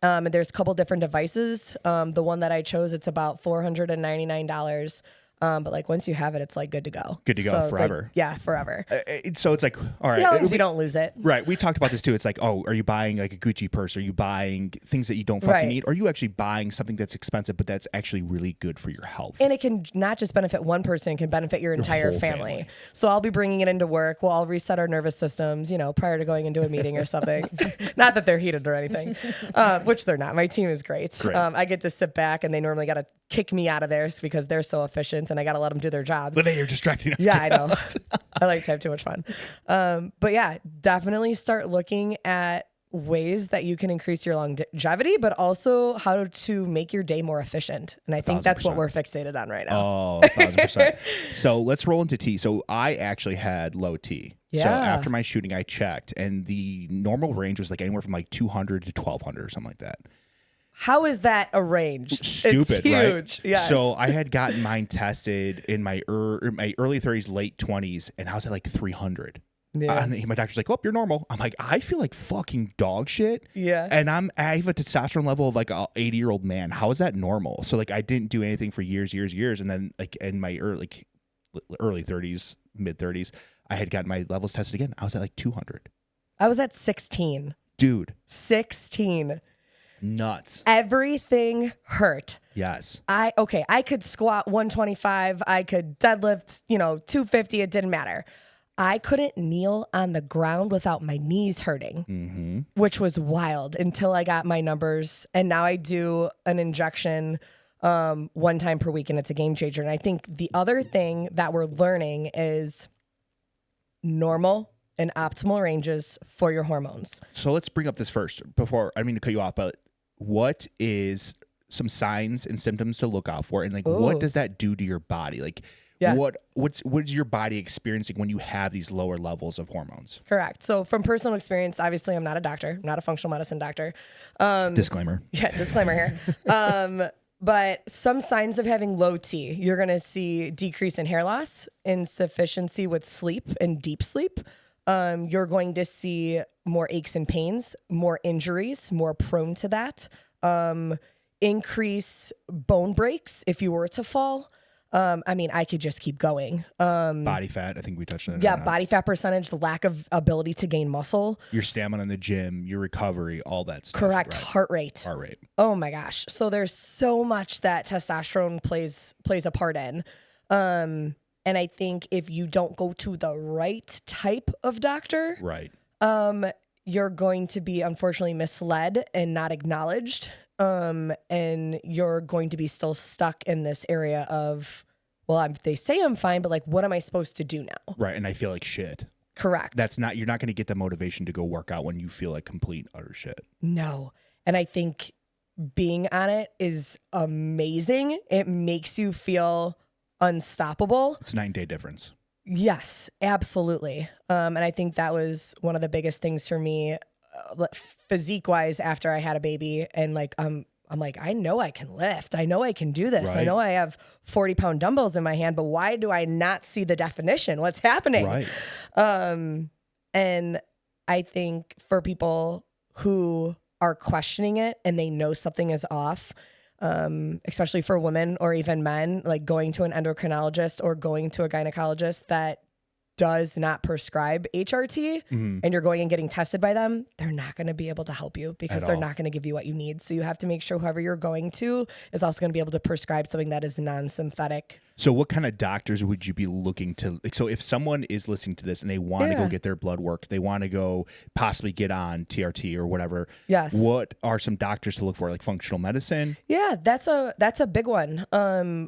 And there's a couple different devices. The one that I chose, it's about $499. But like once you have it, it's like good to go. Good to go So, forever. Like, forever. So it's like, all right. As long as you don't lose it. Right. We talked about this too. It's like, oh, are you buying like a Gucci purse? Are you buying things that you don't fucking need? Or are you actually buying something that's expensive, but that's actually really good for your health? And it can not just benefit one person, it can benefit your entire whole family. family. So I'll be bringing it into work. We'll all reset our nervous systems, prior to going into a meeting or something. Not that they're heated or anything, which they're not. My team is great. I get to sit back and they normally got to kick me out of theirs because they're so efficient and I got to let them do their jobs. Linnea, you're distracting us. Yeah, I know. I like to have too much fun. But yeah, definitely start looking at ways that you can increase your longevity, but also how to make your day more efficient. And I think that's what we're fixated on right now. Oh, 1,000%. So let's roll into T. So I actually had low T. Yeah. So after my shooting, I checked, and the normal range was like anywhere from like 200 to 1,200 or something like that. How is that arranged? Stupid, it's huge. right? Yes. So I had gotten mine tested in my early 30s, late 20s, and I was at like 300. Yeah. And my doctor's like, "Oh, you're normal." I'm like, "I feel like fucking dog shit." Yeah. And I have a testosterone level of like a 80-year-old man. How is that normal? So like I didn't do anything for years, and then like in my early 30s, mid 30s, I had gotten my levels tested again. I was at like 200. I was at 16. Dude. 16. Nuts. Everything hurt. Yes. I could squat 125. I could deadlift, 250. It didn't matter. I couldn't kneel on the ground without my knees hurting, which was wild until I got my numbers. And now I do an injection one time per week, and it's a game changer. And I think the other thing that we're learning is normal and optimal ranges for your hormones. So let's bring up this first before, I mean to cut you off, but what is some signs and symptoms to look out for? And like, what does that do to your body? Like, what is your body experiencing when you have these lower levels of hormones? Correct. So from personal experience, obviously I'm not a doctor, I'm not a functional medicine doctor. Disclaimer. Yeah, disclaimer here. But some signs of having low T, you're going to see decrease in hair loss, insufficiency with sleep and deep sleep. You're going to see more aches and pains, more injuries, more prone to that. Increase bone breaks if you were to fall. I could just keep going. Body fat, I think we touched on it. Yeah, body fat percentage, the lack of ability to gain muscle. Your stamina in the gym, your recovery, all that stuff. Correct. Right? Heart rate. Heart rate. Oh my gosh. So there's so much that testosterone plays a part in. And I think if you don't go to the right type of doctor, right, you're going to be unfortunately misled and not acknowledged. And you're going to be still stuck in this area of well, they say I'm fine, but like, what am I supposed to do now? Right. And I feel like shit. Correct. You're not going to get the motivation to go work out when you feel like complete utter shit. No. And I think being on it is amazing. It makes you feel unstoppable. It's a 9-day difference. Yes, absolutely. And I think that was one of the biggest things for me, physique wise, after I had a baby. And like, I'm like, I know I can lift. I know I can do this. Right. I know I have 40-pound dumbbells in my hand, but why do I not see the definition? What's happening? Right. And I think for people who are questioning it and they know something is off, especially for women or even men, like going to an endocrinologist or going to a gynecologist that does not prescribe HRT and you're going and getting tested by them, they're not going to be able to help you because they're not going to give you what you need. So you have to make sure whoever you're going to is also going to be able to prescribe something that is non-synthetic. So what kind of doctors would you be looking to? Like, so if someone is listening to this and they want to go get their blood work, they want to go possibly get on TRT or whatever. Yes. What are some doctors to look for? Like functional medicine? Yeah, that's a big one.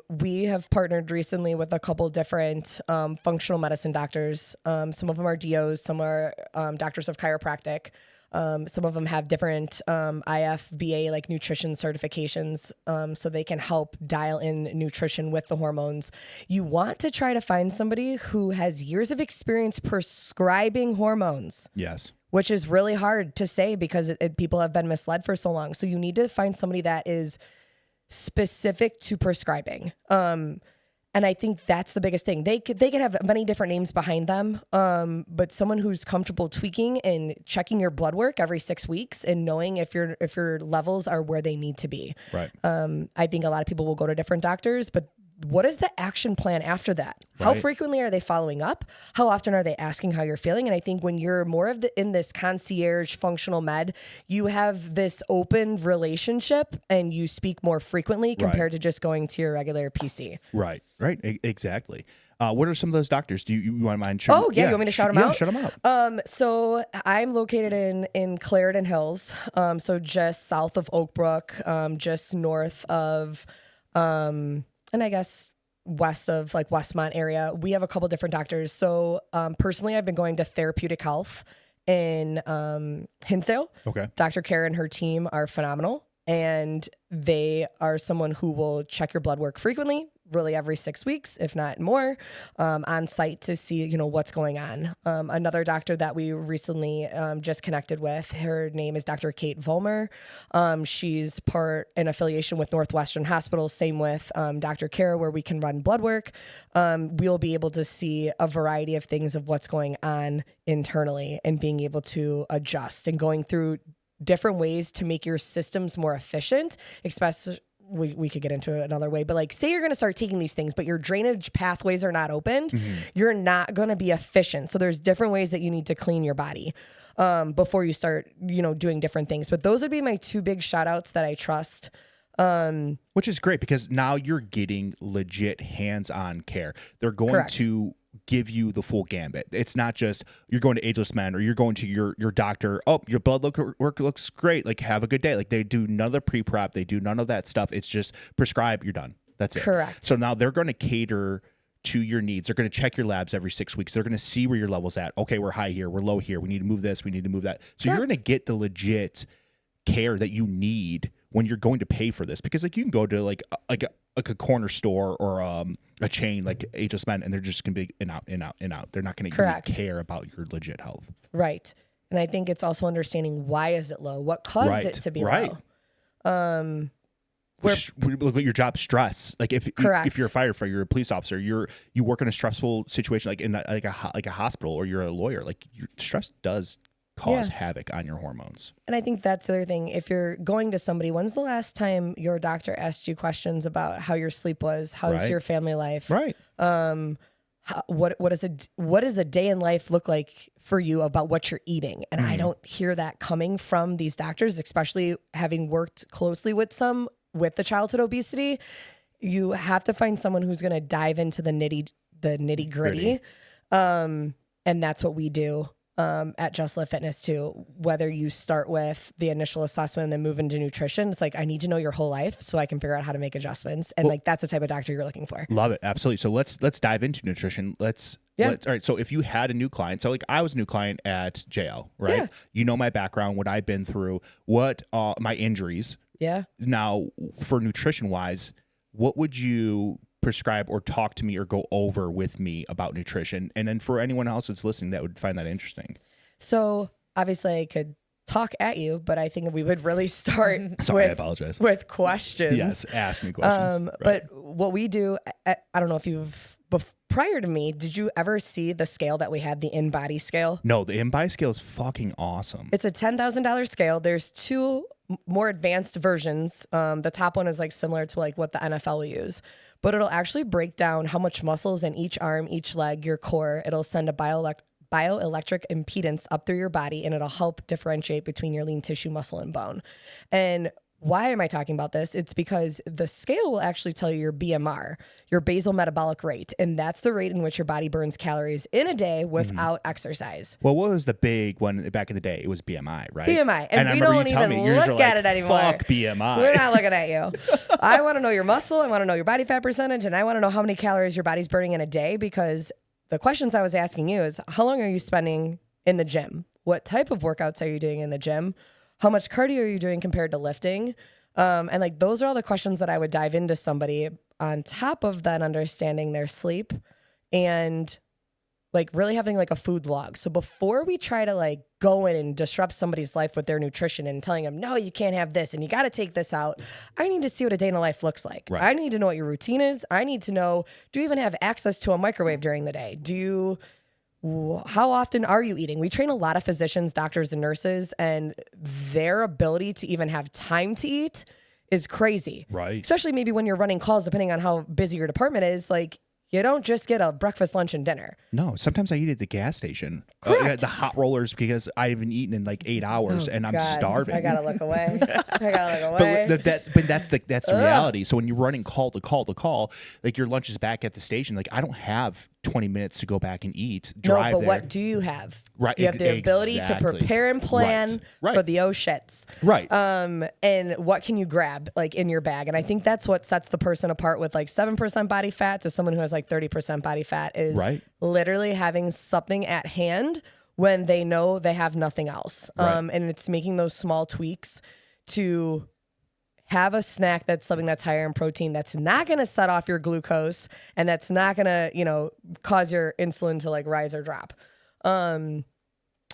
We have partnered recently with a couple different functional medicine doctors. Some of them are DOs, some are doctors of chiropractic. Some of them have different IFBA, like nutrition certifications, so they can help dial in nutrition with the hormones. You want to try to find somebody who has years of experience prescribing hormones. Yes. Which is really hard to say because people have been misled for so long. So you need to find somebody that is specific to prescribing. And I think that's the biggest thing. They could have many different names behind them, but someone who's comfortable tweaking and checking your blood work every 6 weeks and knowing if your levels are where they need to be. Right. I think a lot of people will go to different doctors, but what is the action plan after that? How frequently are they following up? How often are they asking how you're feeling? And I think when you're more of in this concierge functional med, you have this open relationship and you speak more frequently compared to just going to your regular PC. Right. Right. Exactly. What are some of those doctors? Do you want to mind sharing? Oh, yeah. You want me to shout them out? Shout them out. So I'm located in Clarendon Hills. So just south of Oak Brook, just north of, and I guess west of like Westmont area. We have a couple different doctors. So personally, I've been going to Therapeutic Health in Hinsdale. Okay. Dr. Kara and her team are phenomenal. And they are someone who will check your blood work frequently, really every 6 weeks, if not more, on site to see, what's going on. Another doctor that we recently just connected with, her name is Dr. Kate Vollmer. She's in affiliation with Northwestern Hospital, same with Dr. Kara, where we can run blood work. We'll be able to see a variety of things of what's going on internally and being able to adjust and going through different ways to make your systems more efficient, especially we could get into it another way, but like say you're going to start taking these things, but your drainage pathways are not opened, you're not going to be efficient. So there's different ways that you need to clean your body before you start, doing different things. But those would be my two big shout outs that I trust. Which is great because now you're getting legit hands-on care. They're going to give you the full gambit. It's not just you're going to Ageless Men or you're going to your doctor. Oh, your blood work looks great. Like, have a good day. Like, they do none of the pre-prep. They do none of that stuff. It's just prescribe. You're done. That's it. Correct. So now they're going to cater to your needs. They're going to check your labs every 6 weeks. They're going to see where your level's at. Okay, we're high here. We're low here. We need to move this. We need to move that. So you're going to get the legit care that you need when you're going to pay for this, because like you can go to like a corner store or a chain like Ageless Men and they're just gonna be in out. They're not gonna really care about your legit health. Right. And I think it's also understanding why is it low? What caused it to be low? Look at your job stress. Like if you're a firefighter, you're a police officer, you work in a stressful situation like in a hospital, or you're a lawyer. Like your stress does cause havoc on your hormones. And I think that's the other thing. If you're going to somebody, when's the last time your doctor asked you questions about how your sleep was? How's your family life? Right. What does a day in life look like for you about what you're eating? And I don't hear that coming from these doctors, especially having worked closely with the childhood obesity. You have to find someone who's going to dive into the nitty gritty. And that's what we do. at Just Live Fitness too, whether you start with the initial assessment and then move into nutrition. It's like, I need to know your whole life so I can figure out how to make adjustments. And like, that's the type of doctor you're looking for. Love it. Absolutely. So let's dive into nutrition. Let's all right. So if you had a new client, so like I was a new client at JL, right? Yeah. You know my background, what I've been through, what my injuries. Yeah. Now, for nutrition wise, what would you prescribe or talk to me or go over with me about nutrition? And then for anyone else that's listening that would find that interesting. So obviously I could talk at you, but I think we would really start Sorry, I apologize. with questions. Yes, ask me questions. Right. But what we do, I don't know if prior to me, did you ever see the scale that we had, the InBody scale? No, the InBody scale is fucking awesome. It's a $10,000 scale. There's two more advanced versions. The top one is like similar to like what the NFL will use, but it'll actually break down how much muscles in each arm, each leg, your core. It'll send a bioelectric impedance up through your body, and it'll help differentiate between your lean tissue, muscle, and bone. And why am I talking about this? It's because the scale will actually tell you your BMR, your basal metabolic rate, and that's the rate in which your body burns calories in a day without exercise. Well, what was the big one back in the day? It was BMI, right? BMI. And I we remember don't you telling even me, yours are look at like, it anymore. Fuck BMI. We're not looking at you. I want to know your muscle. I want to know your body fat percentage, and I want to know how many calories your body's burning in a day, because the questions I was asking you is, how long are you spending in the gym? What type of workouts are you doing in the gym? How much cardio are you doing compared to lifting? And like, those are all the questions that I would dive into somebody, on top of then understanding their sleep and like really having like a food log. So before we try to like go in and disrupt somebody's life with their nutrition and telling them, no, you can't have this and you got to take this out, I need to see what a day in a life looks like. Right. I need to know what your routine is. I need to know, do you even have access to a microwave during the day? How often are you eating? We train a lot of physicians, doctors, and nurses, and their ability to even have time to eat is crazy. Right. Especially maybe when you're running calls, depending on how busy your department is. Like, you don't just get a breakfast, lunch, and dinner. No, sometimes I eat at the gas station. Correct. The hot rollers, because I haven't eaten in like 8 hours and I'm starving. I gotta look away. But that's the reality. So when you're running call to call, like your lunch is back at the station. Like I don't have 20 minutes to go back and eat. Drive no, but there. what do you have? Right. You have the ability to prepare and plan Right. for the shits. Right. And what can you grab like in your bag? And I think that's what sets the person apart with like 7% body fat to someone who has like 30% body fat, is literally having something at hand when they know they have nothing else. And it's making those small tweaks to have a snack that's something that's higher in protein, that's not going to set off your glucose, and that's not going to, cause your insulin to like rise or drop.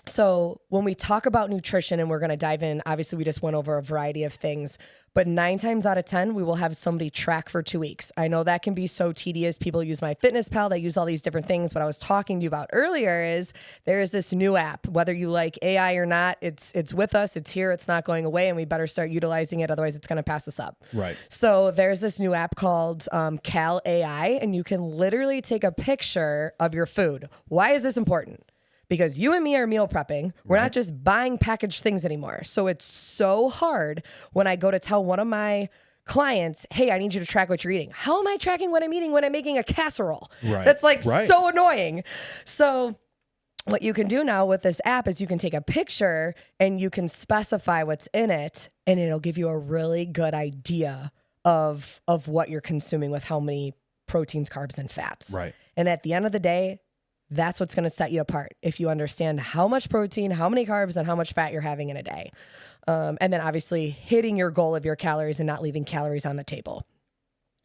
So when we talk about nutrition, and we're going to dive in, obviously we just went over a variety of things, but 9 times out of 10, we will have somebody track for 2 weeks. I know that can be so tedious. People use MyFitnessPal, they use all these different things. What I was talking to you about earlier is there is this new app, whether you like AI or not, it's with us, it's here, it's not going away, and we better start utilizing it. Otherwise it's going to pass us up. Right. So there's this new app called Cal AI, and you can literally take a picture of your food. Why is this important? Because you and me are meal prepping. We're not just buying packaged things anymore. So it's so hard when I go to tell one of my clients, hey, I need you to track what you're eating. How am I tracking what I'm eating when I'm making a casserole? Right. That's like so annoying. So what you can do now with this app is you can take a picture and you can specify what's in it, and it'll give you a really good idea of what you're consuming with how many proteins, carbs, and fats. Right. And at the end of the day, that's what's going to set you apart, if you understand how much protein, how many carbs, and how much fat you're having in a day. And then obviously hitting your goal of your calories and not leaving calories on the table.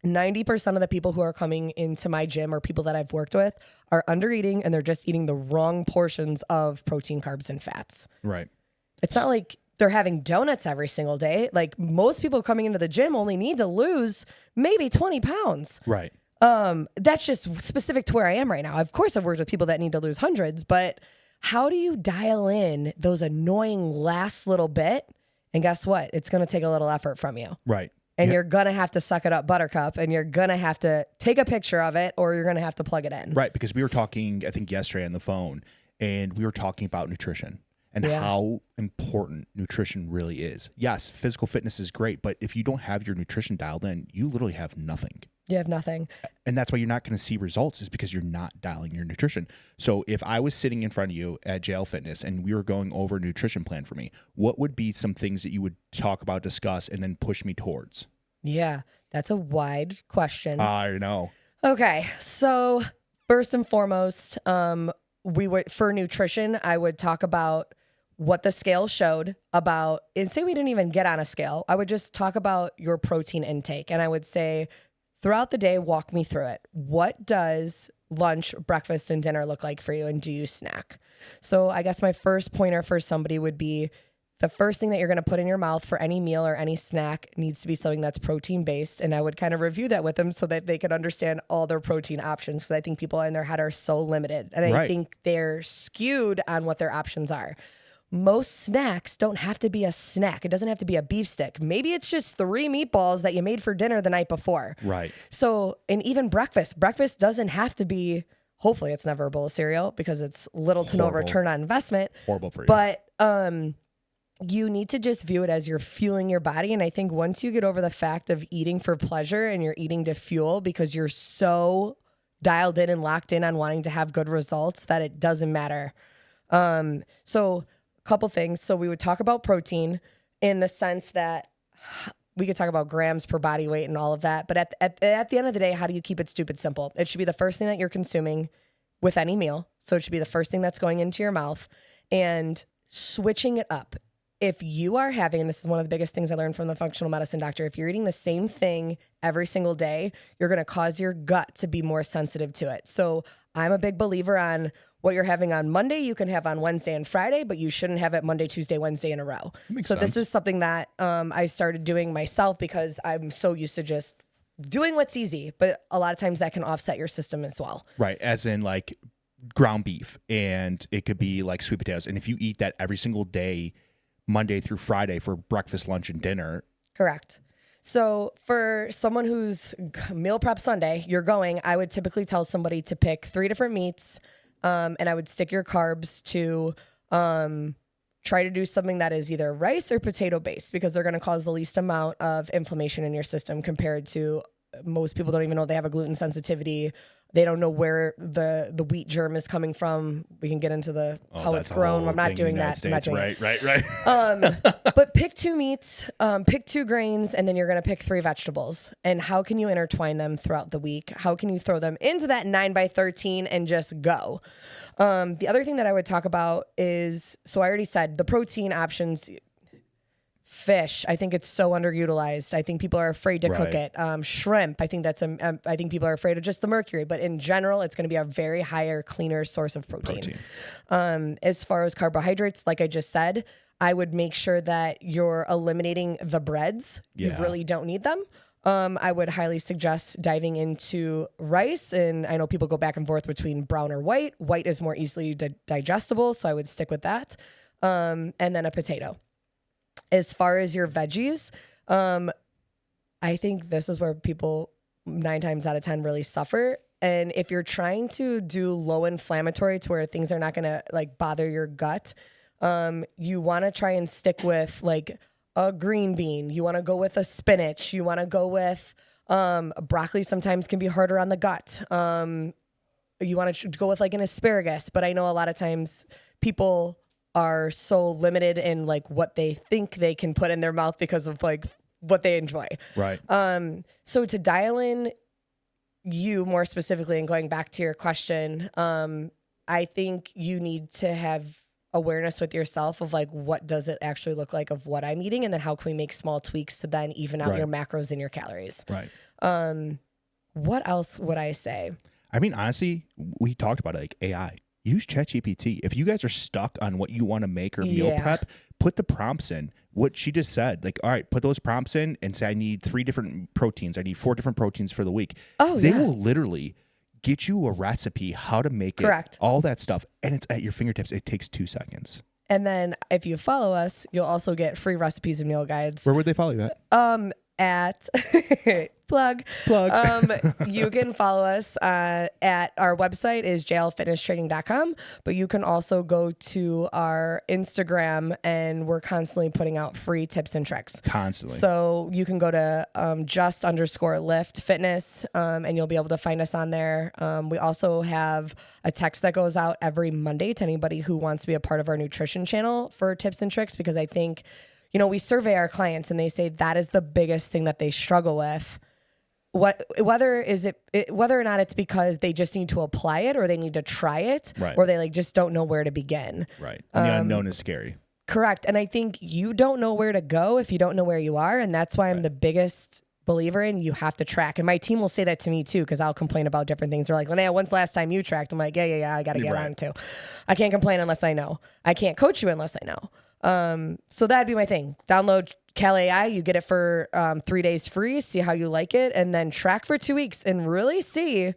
90% of the people who are coming into my gym, or people that I've worked with, are under eating, and they're just eating the wrong portions of protein, carbs, and fats. Right. It's not like they're having donuts every single day. Like, most people coming into the gym only need to lose maybe 20 pounds. Right. That's just specific to where I am right now. Of course, I've worked with people that need to lose hundreds, but how do you dial in those annoying last little bit? And guess what? It's going to take a little effort from you. Right. And you're going to have to suck it up, buttercup, and you're going to have to take a picture of it, or you're going to have to plug it in. Right. Because we were talking, I think yesterday on the phone, and we were talking about nutrition and how important nutrition really is. Yes, physical fitness is great, but if you don't have your nutrition dialed in, you literally have nothing. You have nothing. And that's why you're not going to see results, is because you're not dialing your nutrition. So if I was sitting in front of you at JL Fitness and we were going over a nutrition plan for me, what would be some things that you would talk about, discuss, and then push me towards? Yeah, that's a wide question. I know. Okay, so first and foremost, we would, for nutrition, I would talk about what the scale showed about, and say we didn't even get on a scale. I would just talk about your protein intake, and I would say, throughout the day, walk me through it. What does lunch, breakfast, and dinner look like for you, and do you snack? So I guess my first pointer for somebody would be, the first thing that you're going to put in your mouth for any meal or any snack needs to be something that's protein based. And I would kind of review that with them so that they could understand all their protein options. Because I think people in their head are so limited. And I think they're skewed on what their options are. Most snacks don't have to be a snack. It doesn't have to be a beef stick. Maybe it's just 3 meatballs that you made for dinner the night before. Right. So, and even breakfast doesn't have to be, hopefully it's never a bowl of cereal because it's little to no return on investment. Horrible for you. But, you need to just view it as you're fueling your body. And I think once you get over the fact of eating for pleasure and you're eating to fuel because you're so dialed in and locked in on wanting to have good results that it doesn't matter. So a couple things. So we would talk about protein in the sense that we could talk about grams per body weight and all of that. But at the end of the day, how do you keep it stupid simple? It should be the first thing that you're consuming with any meal. So it should be the first thing that's going into your mouth, and switching it up. If you are having, and this is one of the biggest things I learned from the functional medicine doctor, if you're eating the same thing every single day, you're going to cause your gut to be more sensitive to it. So I'm a big believer on what you're having on Monday, you can have on Wednesday and Friday, but you shouldn't have it Monday, Tuesday, Wednesday in a row. So this is something that I started doing myself because I'm so used to just doing what's easy, but a lot of times that can offset your system as well. Right. As in like ground beef, and it could be like sweet potatoes. And if you eat that every single day, Monday through Friday, for breakfast, lunch, and dinner. Correct. So for someone who's meal prep Sunday, I would typically tell somebody to pick 3 different meats, and I would stick your carbs to try to do something that is either rice or potato based, because they're going to cause the least amount of inflammation in your system compared to most people don't even know they have a gluten sensitivity. They don't know where the wheat germ is coming from. We can get into how it's grown. I'm not doing that. I'm not doing it. Right. But pick 2 meats, pick 2 grains, and then you're going to pick 3 vegetables. And how can you intertwine them throughout the week? How can you throw them into that 9x13 and just go? The other thing that I would talk about is, so I already said the protein options. Fish, I think it's so underutilized. I think people are afraid to cook it. Shrimp, I think I think people are afraid of just the mercury, but in general, it's going to be a very higher, cleaner source of protein. As far as carbohydrates, like I just said, I would make sure that you're eliminating the breads. You really don't need them. I would highly suggest diving into rice, and I know people go back and forth between brown or white. White is more easily digestible, so I would stick with that. And then a potato. As far as your veggies, I think this is where people 9 times out of 10 really suffer. And if you're trying to do low inflammatory to where things are not going to like bother your gut, you want to try and stick with like a green bean. You want to go with a spinach. You want to go with broccoli. Sometimes can be harder on the gut. You want to go with like an asparagus. But I know a lot of times people are so limited in like what they think they can put in their mouth because of like what they enjoy. Right. So to dial in you more specifically and going back to your question, I think you need to have awareness with yourself of like, what does it actually look like of what I'm eating? And then how can we make small tweaks to then even out your macros and your calories? Right. What else would I say? I mean, honestly, we talked about it, like AI. Use ChatGPT. If you guys are stuck on what you want to make or meal prep, put the prompts in. What she just said, like, all right, put those prompts in and say, I need 3 different proteins. I need 4 different proteins for the week. They will literally get you a recipe, how to make it, all that stuff. And it's at your fingertips. It takes 2 seconds. And then if you follow us, you'll also get free recipes and meal guides. Where would they follow you at? at plug. You can follow us at our website is jlfitnesstraining.com, but you can also go to our Instagram, and we're constantly putting out free tips and tricks. Constantly. So you can go to just_lift fitness, and you'll be able to find us on there. We also have a text that goes out every Monday to anybody who wants to be a part of our nutrition channel for tips and tricks, because I think, we survey our clients and they say that is the biggest thing that they struggle with. Whether or not it's because they just need to apply it or they need to try it, right, or they just don't know where to begin. Right. And the unknown is scary. Correct. And I think you don't know where to go if you don't know where you are. And that's why I'm the biggest believer in you have to track. And my team will say that to me too, because I'll complain about different things. They're like, Linnea, when's the last time you tracked? I'm like, yeah, I got to get on too. I can't complain unless I know. I can't coach you unless I know. So that'd be my thing. Download Cal AI, you get it for 3 days free, see how you like it, and then track for 2 weeks and really see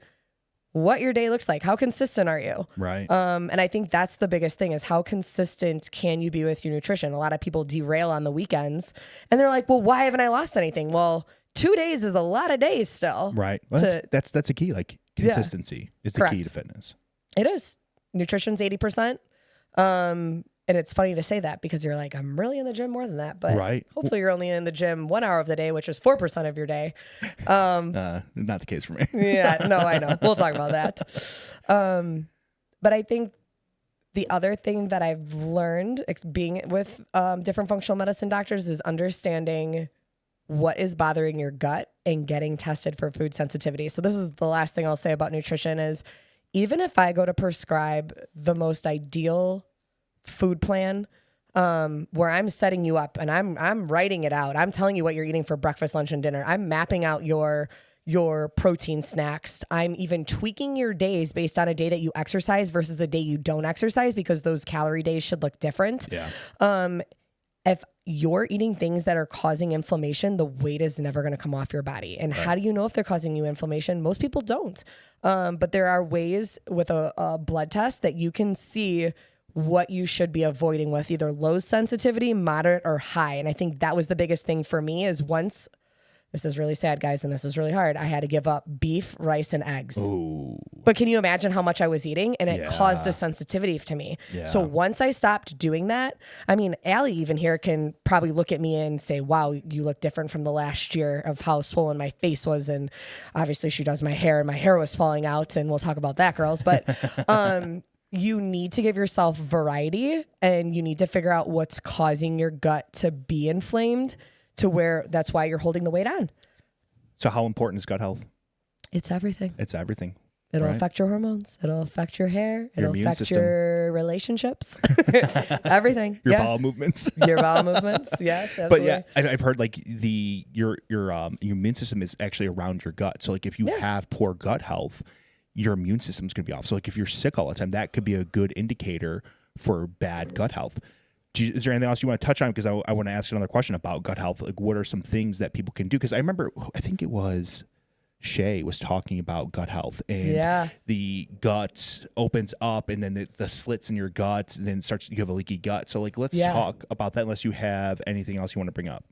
what your day looks like. How consistent are you? Right. And I think that's the biggest thing is how consistent can you be with your nutrition? A lot of people derail on the weekends and they're like, well, why haven't I lost anything? Well, 2 days is a lot of days still. Right. Well, that's a key. Like consistency is the key to fitness. It is. Nutrition's 80%. And it's funny to say that because you're like, I'm really in the gym more than that. But hopefully you're only in the gym 1 hour of the day, which is 4% of your day. Not the case for me. Yeah, no, I know. We'll talk about that. But I think the other thing that I've learned being with different functional medicine doctors is understanding what is bothering your gut and getting tested for food sensitivity. So this is the last thing I'll say about nutrition is even if I go to prescribe the most ideal food plan, where I'm setting you up and I'm writing it out. I'm telling you what you're eating for breakfast, lunch, and dinner. I'm mapping out your protein snacks. I'm even tweaking your days based on a day that you exercise versus a day you don't exercise, because those calorie days should look different. Yeah. If you're eating things that are causing inflammation, the weight is never going to come off your body. And how do you know if they're causing you inflammation? Most people don't. But there are ways with a blood test that you can see what you should be avoiding with either low sensitivity, moderate, or high. And I think that was the biggest thing for me is once, this is really sad, guys, and this was really hard, I had to give up beef, rice, and eggs. Ooh. But can you imagine how much I was eating? And it caused a sensitivity to me. Yeah. So once I stopped doing that, I mean, Allie even here can probably look at me and say, wow, you look different from the last year of how swollen my face was. And obviously she does my hair and my hair was falling out, and we'll talk about that, girls. But you need to give yourself variety, and you need to figure out what's causing your gut to be inflamed to where that's why you're holding the weight on. So how important is gut health? It's everything. It's everything. It'll affect your hormones. It'll affect your hair. It'll affect your relationships. Everything. Your bowel movements. Your bowel movements. Yes, absolutely. But yeah, I've heard like your immune system is actually around your gut. So like if you have poor gut health, your immune system's going to be off. So like if you're sick all the time, that could be a good indicator for bad gut health. Is there anything else you want to touch on? Because I want to ask another question about gut health. Like what are some things that people can do? Because I remember, I think it was Shay was talking about gut health, and the gut opens up, and then the slits in your gut, and then you have a leaky gut. So like, let's talk about that unless you have anything else you want to bring up.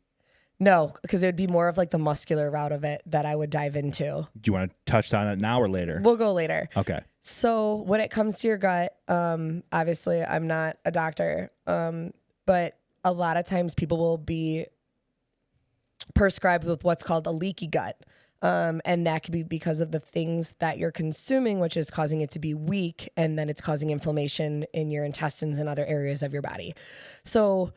No, because it would be more of like the muscular route of it that I would dive into. Do you want to touch on it now or later? We'll go later. Okay. So when it comes to your gut, obviously I'm not a doctor, but a lot of times people will be prescribed with what's called a leaky gut. And that could be because of the things that you're consuming, which is causing it to be weak, and then it's causing inflammation in your intestines and other areas of your body. So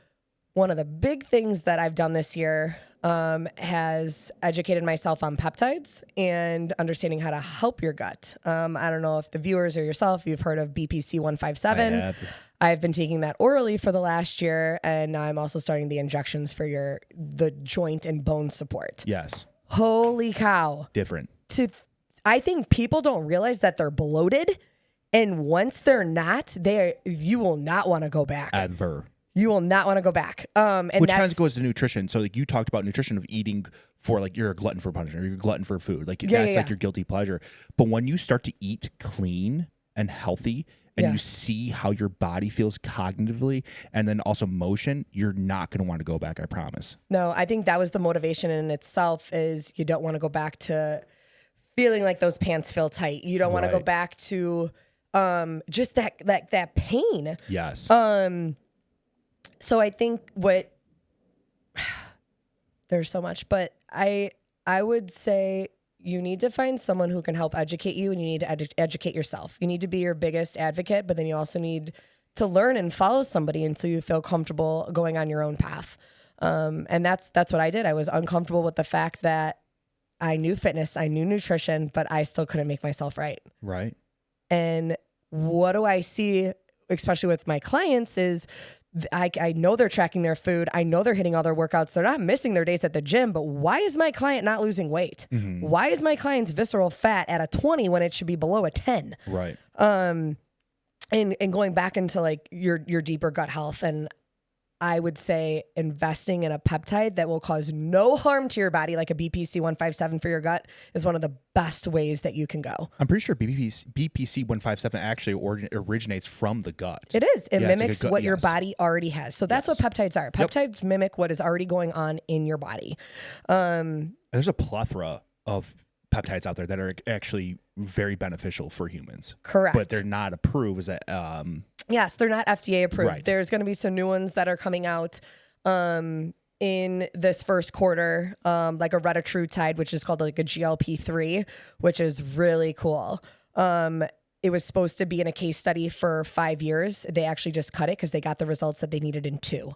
one of the big things that I've done this year has educated myself on peptides and understanding how to help your gut. I don't know if the viewers or yourself, you've heard of BPC 157. I have. I've been taking that orally for the last year, and now I'm also starting the injections for the joint and bone support. Yes. Holy cow. Different. I think people don't realize that they're bloated, and once they're not, you will not want to go back. Ever. You will not want to go back. And which kind of goes to nutrition. So like you talked about nutrition of eating for like you're a glutton for punishment or you're a glutton for food. Like that's like your guilty pleasure. But when you start to eat clean, and healthy and you see how your body feels cognitively and then also motion, you're not going to want to go back, I promise. No, I think that was the motivation in itself, is you don't want to go back to feeling like those pants feel tight. You don't want to go back to just that pain. Yes. So I think there's so much, but I would say you need to find someone who can help educate you, and you need to educate yourself. You need to be your biggest advocate, but then you also need to learn and follow somebody until you feel comfortable going on your own path. And that's what I did. I was uncomfortable with the fact that I knew fitness, I knew nutrition, but I still couldn't make myself right. Right. And what do I see, especially with my clients, is I know they're tracking their food. I know they're hitting all their workouts. They're not missing their days at the gym, but why is my client not losing weight? Mm-hmm. Why is my client's visceral fat at a 20 when it should be below a 10? Right. And going back into like your deeper gut health, and I would say investing in a peptide that will cause no harm to your body, like a BPC 157 for your gut, is one of the best ways that you can go. I'm pretty sure BPC 157 actually originates from the gut. It is. It mimics like what your body already has. So that's what peptides are. Peptides mimic what is already going on in your body. There's a plethora of peptides out there that are actually very beneficial for humans. Correct. But they're not approved. Is that yes, they're not FDA approved. Right. There's going to be some new ones that are coming out in this first quarter, like a retatrutide, which is called like a GLP-3, which is really cool. It was supposed to be in a case study for 5 years. They actually just cut it because they got the results that they needed in 2.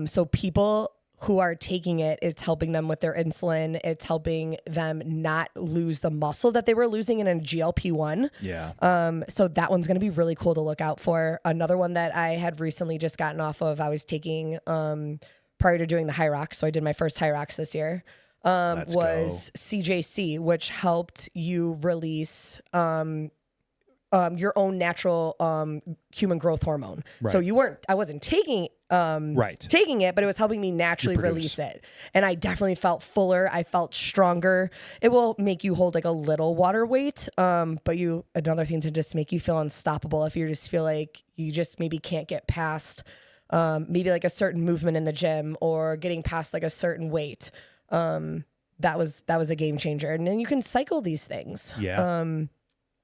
So people who are taking it, it's helping them with their insulin. It's helping them not lose the muscle that they were losing in a GLP-1. Yeah. So that one's going to be really cool to look out for. Another one that I had recently just gotten off of, I was taking prior to doing the High Rocks. So I did my first High Rocks this year. Was CJC, which helped you release your own natural human growth hormone. Right. So I wasn't taking taking it, but it was helping me naturally release it. And I definitely felt fuller. I felt stronger. It will make you hold like a little water weight. But another thing to just make you feel unstoppable if you just feel like you just maybe can't get past maybe like a certain movement in the gym or getting past like a certain weight. That was a game changer. And then you can cycle these things. Yeah.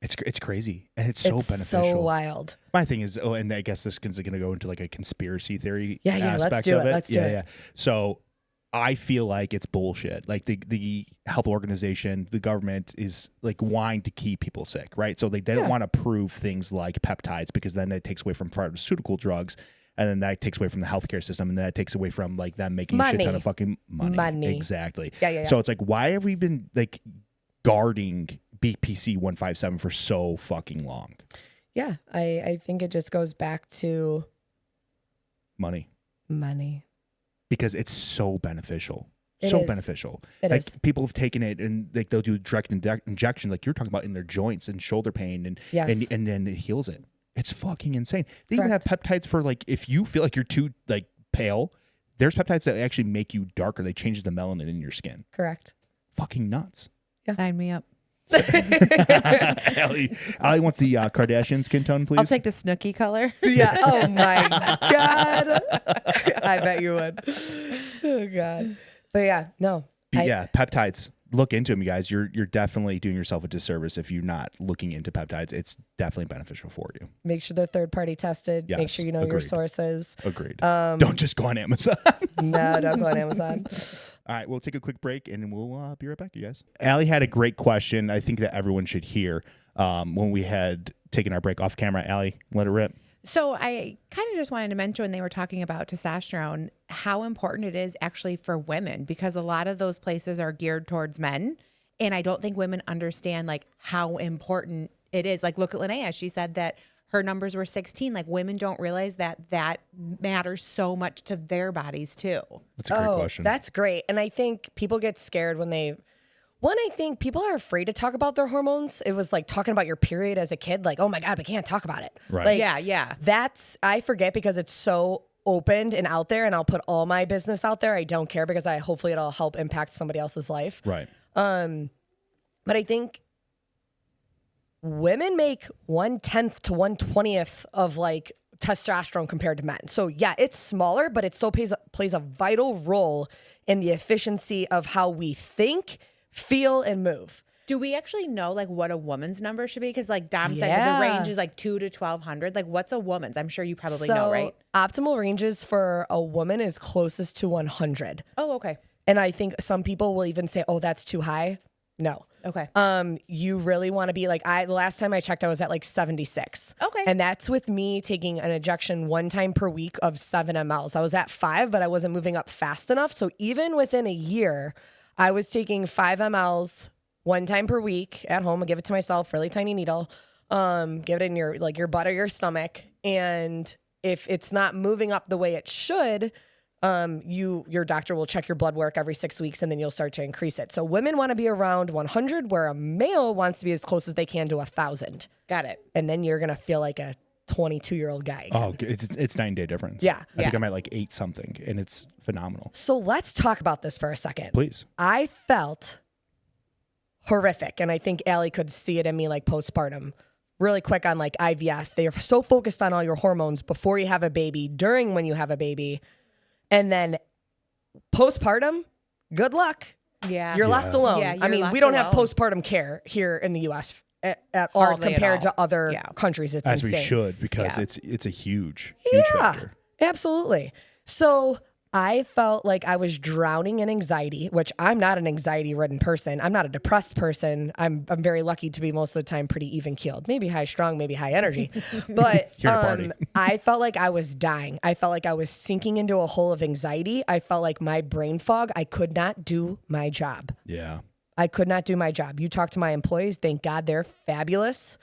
It's crazy, and it's so beneficial. So wild. My thing is, and I guess this is going to go into like a conspiracy theory aspect let's do of it. it. Let's do it. So I feel like it's bullshit. Like the health organization, the government is like wanting to keep people sick, right? So they don't want to prove things like peptides because then it takes away from pharmaceutical drugs. And then that takes away from the healthcare system, and that takes away from like them making a shit ton of fucking money. Exactly. Yeah. So it's like, why have we been like guarding BPC 157 for so fucking long? Yeah, I think it just goes back to Money. Because it's so beneficial. It so is. beneficial. It like is. people have taken it and like they'll do direct injection, like you're talking about, in their joints and shoulder pain, and and then it heals it. It's fucking insane. They even have peptides for like if you feel like you're too like pale, there's peptides that actually make you darker. They change the melanin in your skin. Correct. Fucking nuts. Yeah. Sign me up. Allie wants the Kardashian skin tone, please. I'll take the Snooki color. Yeah. Oh my God. I bet you would. Oh God. But yeah, no. Peptides. Look into them, you guys. You're definitely doing yourself a disservice if you're not looking into peptides. It's definitely beneficial for you. Make sure they're third party tested. Yes, Make sure you know your sources. Agreed. Don't just go on Amazon. No, don't go on Amazon. All right, we'll take a quick break and we'll be right back, you guys. Allie had a great question I think that everyone should hear when we had taken our break off camera. Allie, let it rip. So I kind of just wanted to mention when they were talking about testosterone, how important it is actually for women, because a lot of those places are geared towards men. And I don't think women understand like how important it is. Like look at Linnea. She said that her numbers were 16. Like women don't realize that that matters so much to their bodies too. That's a great question. That's great. And I think people get scared when I think people are afraid to talk about their hormones. It was like talking about your period as a kid, like, oh my God, we can't talk about it. Right. Like, Yeah. I forget because it's so opened and out there, and I'll put all my business out there. I don't care because hopefully it'll help impact somebody else's life. Right. But I think women make 1/10 to 1/20th of like testosterone compared to men. So yeah, it's smaller, but it still plays a vital role in the efficiency of how we think, feel, and move. Do we actually know like what a woman's number should be? Because like Dom said, Yeah. the range is like 2 to 1,200. Like what's a woman's? I'm sure you probably know, right? Optimal ranges for a woman is closest to 100. Oh, okay. And I think some people will even say, oh, that's too high. No. Okay. You really want to be like, the last time I checked, I was at like 76. Okay. And that's with me taking an injection 1 time per week of 7 mLs. I was at 5, but I wasn't moving up fast enough. So even within a year, I was taking 5 mLs 1 time per week at home. I give it to myself, really tiny needle. Give it in your butt or your stomach. And if it's not moving up the way it should, your doctor will check your blood work every 6 weeks, and then you'll start to increase it. So women want to be around 100, where a male wants to be as close as they can to 1,000. Got it. And then you're gonna feel like a 22-year-old guy again. Oh, it's 9-day difference. Yeah. I think I'm at like 8 something, and it's phenomenal. So let's talk about this for a second. Please. I felt horrific, and I think Allie could see it in me like postpartum. Really quick on like IVF. They are so focused on all your hormones before you have a baby, during when you have a baby, and then postpartum, good luck. Yeah. You're left alone. Yeah, I you're we left don't have alone. postpartum care here in the U.S. at all Hardly at compared all. to other Yeah. countries. It's As insane. we should, because Yeah. it's a huge factor. Absolutely. So I felt like I was drowning in anxiety, which I'm not an anxiety-ridden person. I'm not a depressed person. I'm very lucky to be most of the time pretty even-keeled. Maybe high-strung, maybe high energy. But Here to party. I felt like I was dying. I felt like I was sinking into a hole of anxiety. I felt like my brain fog. I could not do my job. Yeah. I could not do my job. You talk to my employees. Thank God they're fabulous.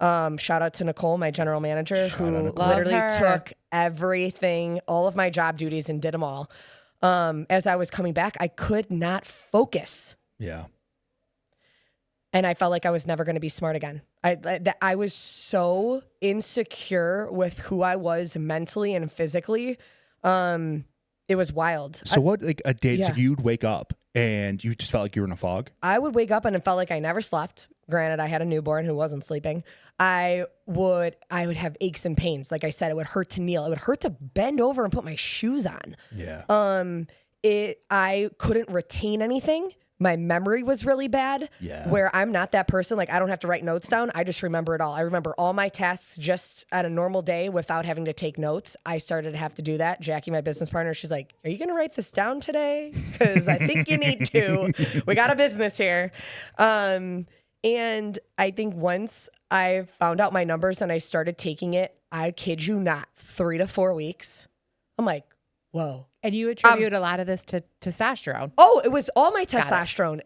Shout out to Nicole, my general manager, who literally took everything, all of my job duties, and did them all. As I was coming back, I could not focus. Yeah. And I felt like I was never going to be smart again. I was so insecure with who I was mentally and physically. It was wild. So what, like a day, Yeah. so you'd wake up and you just felt like you were in a fog? I would wake up and it felt like I never slept. Granted, I had a newborn who wasn't sleeping. I would have aches and pains. Like I said, it would hurt to kneel. It would hurt to bend over and put my shoes on. Yeah. I couldn't retain anything. My memory was really bad. Yeah. Where I'm not that person. Like I don't have to write notes down. I just remember it all. I remember all my tasks just at a normal day without having to take notes. I started to have to do that. Jackie, my business partner, she's like, "Are you going to write this down today? Because I think you need to. We got a business here." And I think once I found out my numbers and I started taking it, I kid you not, 3 to 4 weeks. I'm like, whoa. And you attribute a lot of this to testosterone. Oh, it was all my testosterone.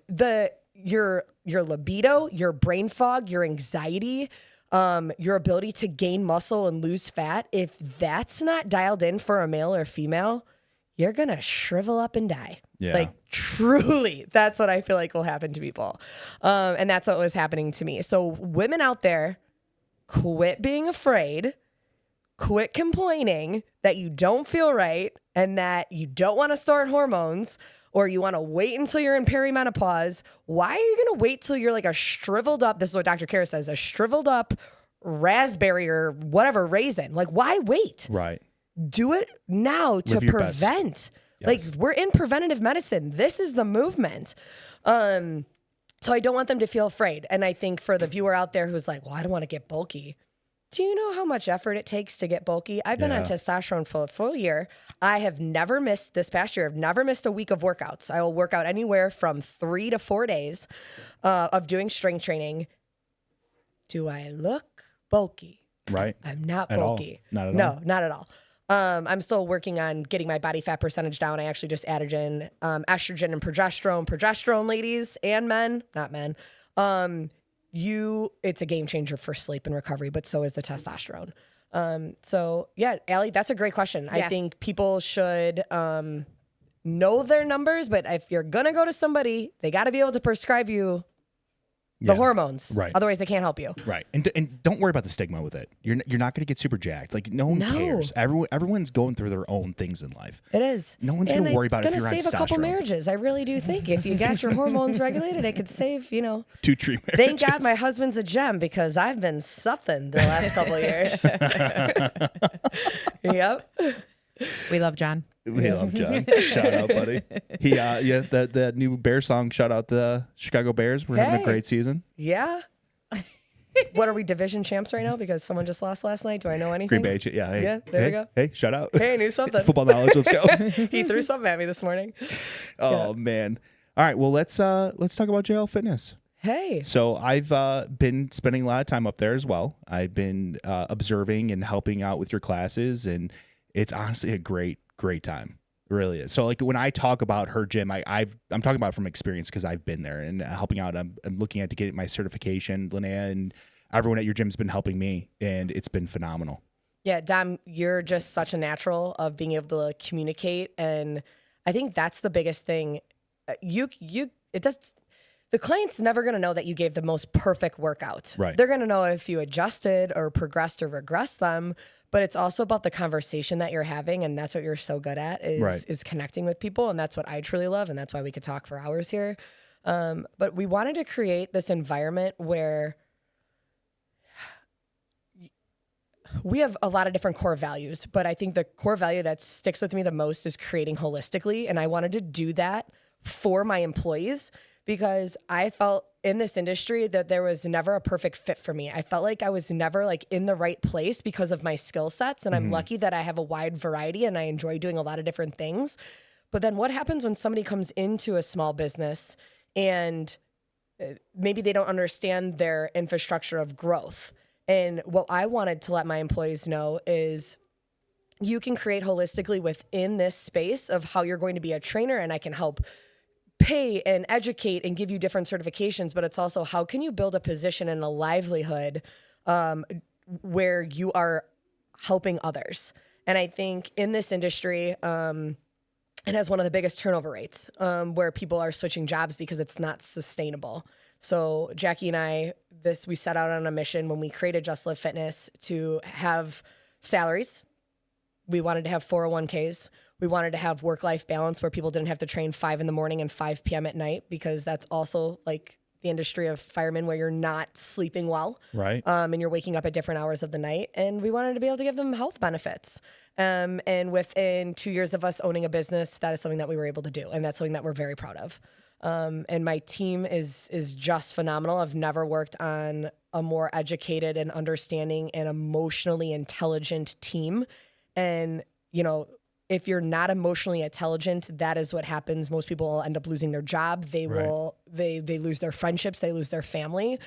Your libido, your brain fog, your anxiety, your ability to gain muscle and lose fat. If that's not dialed in for a male or female, you're gonna shrivel up and die. Yeah. Like truly, that's what I feel like will happen to people. And that's what was happening to me. So women out there, quit being afraid. Quit complaining that you don't feel right and that you don't want to start hormones or you want to wait until you're in perimenopause. Why are you going to wait till you're like a shriveled up, this is what Dr. Kara says, a shriveled up raspberry or whatever raisin? Like, why wait? Right. Do it now to Live your best. prevent. Yes. Like, we're in preventative medicine. This is the movement. So I don't want them to feel afraid. And I think for the viewer out there who's like, well, I don't want to get bulky. Do you know how much effort it takes to get bulky? I've been on testosterone for a full year. I have never missed, this past year, I've never missed a week of workouts. I will work out anywhere from 3 to 4 days of doing strength training. Do I look bulky? Right. I'm not At all. bulky. Not at no, all. not at all. I'm still working on getting my body fat percentage down. I actually just added in estrogen and progesterone. Progesterone, ladies and men, not men. It's a game changer for sleep and recovery, but so is the testosterone. So yeah, Allie, that's a great question. Yeah. I think people should know their numbers, but if you're gonna go to somebody, they got to be able to prescribe you the hormones. Right. Otherwise, they can't help you. Right. And don't worry about the stigma with it. You're not going to get super jacked. Like, no one cares. Everyone's going through their own things in life. It is. No one's going to worry about it if you're on testosterone. It's going to save a couple marriages. I really do think if you got your hormones regulated, it could save, 2-3 marriages. Thank God my husband's a gem because I've been something the last couple of years. Yep. We love John. We love John. Shout out, buddy. He that new Bears song. Shout out the Chicago Bears. We're having a great season. Yeah. What are we, division champs right now? Because someone just lost last night. Do I know anything? Green Bay. Yeah. Hey, yeah. There we go. Hey, shout out. Hey, I knew something. Football knowledge. Let's go. He threw something at me this morning. Oh man. All right. Well, let's talk about JL Fitness. Hey. So I've been spending a lot of time up there as well. I've been observing and helping out with your classes, and it's honestly a great time. It really is. So like when I talk about her gym, I'm talking about it from experience because I've been there and helping out. I'm looking at to get my certification. Linnea and everyone at your gym's been helping me, and it's been phenomenal. Yeah, Dom, you're just such a natural of being able to communicate, and I think that's the biggest thing. The client's never going to know that you gave the most perfect workout. Right. They're going to know if you adjusted or progressed or regressed them, but it's also about the conversation that you're having, and that's what you're so good at is connecting with people, and that's what I truly love, and that's why we could talk for hours here. But we wanted to create this environment where we have a lot of different core values, but I think the core value that sticks with me the most is creating holistically, and I wanted to do that for my employees because I felt in this industry that there was never a perfect fit for me. I felt like I was never like in the right place because of my skill sets. And I'm lucky that I have a wide variety and I enjoy doing a lot of different things. But then what happens when somebody comes into a small business and maybe they don't understand their infrastructure of growth? And what I wanted to let my employees know is you can create holistically within this space of how you're going to be a trainer, and I can help pay and educate and give you different certifications, but it's also how can you build a position and a livelihood where you are helping others. And I think in this industry, it has one of the biggest turnover rates where people are switching jobs because it's not sustainable. So Jackie and I, we set out on a mission when we created Just Live Fitness to have salaries. We wanted to have 401ks. We wanted to have work-life balance where people didn't have to train 5 a.m. and 5 p.m. at night, because that's also like the industry of firemen where you're not sleeping well. Right. And you're waking up at different hours of the night. And we wanted to be able to give them health benefits. And within 2 years of us owning a business, that is something that we were able to do. And that's something that we're very proud of. And my team is just phenomenal. I've never worked on a more educated and understanding and emotionally intelligent team. And, if you're not emotionally intelligent, that is what happens. Most people will end up losing their job. They lose their friendships. They lose their family.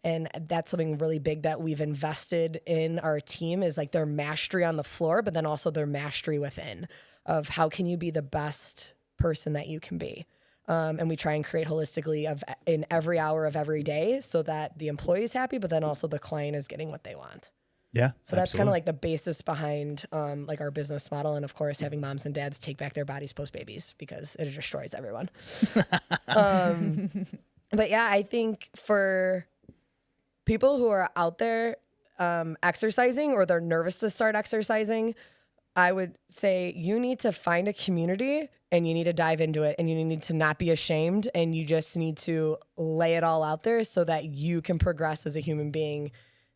And that's something really big that we've invested in our team is like their mastery on the floor, but then also their mastery within of how can you be the best person that you can be. And we try and create holistically in every hour of every day so that the employee is happy, but then also the client is getting what they want. Yeah. So that's kind of like the basis behind like our business model. And of course, having moms and dads take back their bodies post babies because it destroys everyone. But yeah, I think for people who are out there exercising or they're nervous to start exercising, I would say you need to find a community and you need to dive into it, and you need to not be ashamed, and you just need to lay it all out there so that you can progress as a human being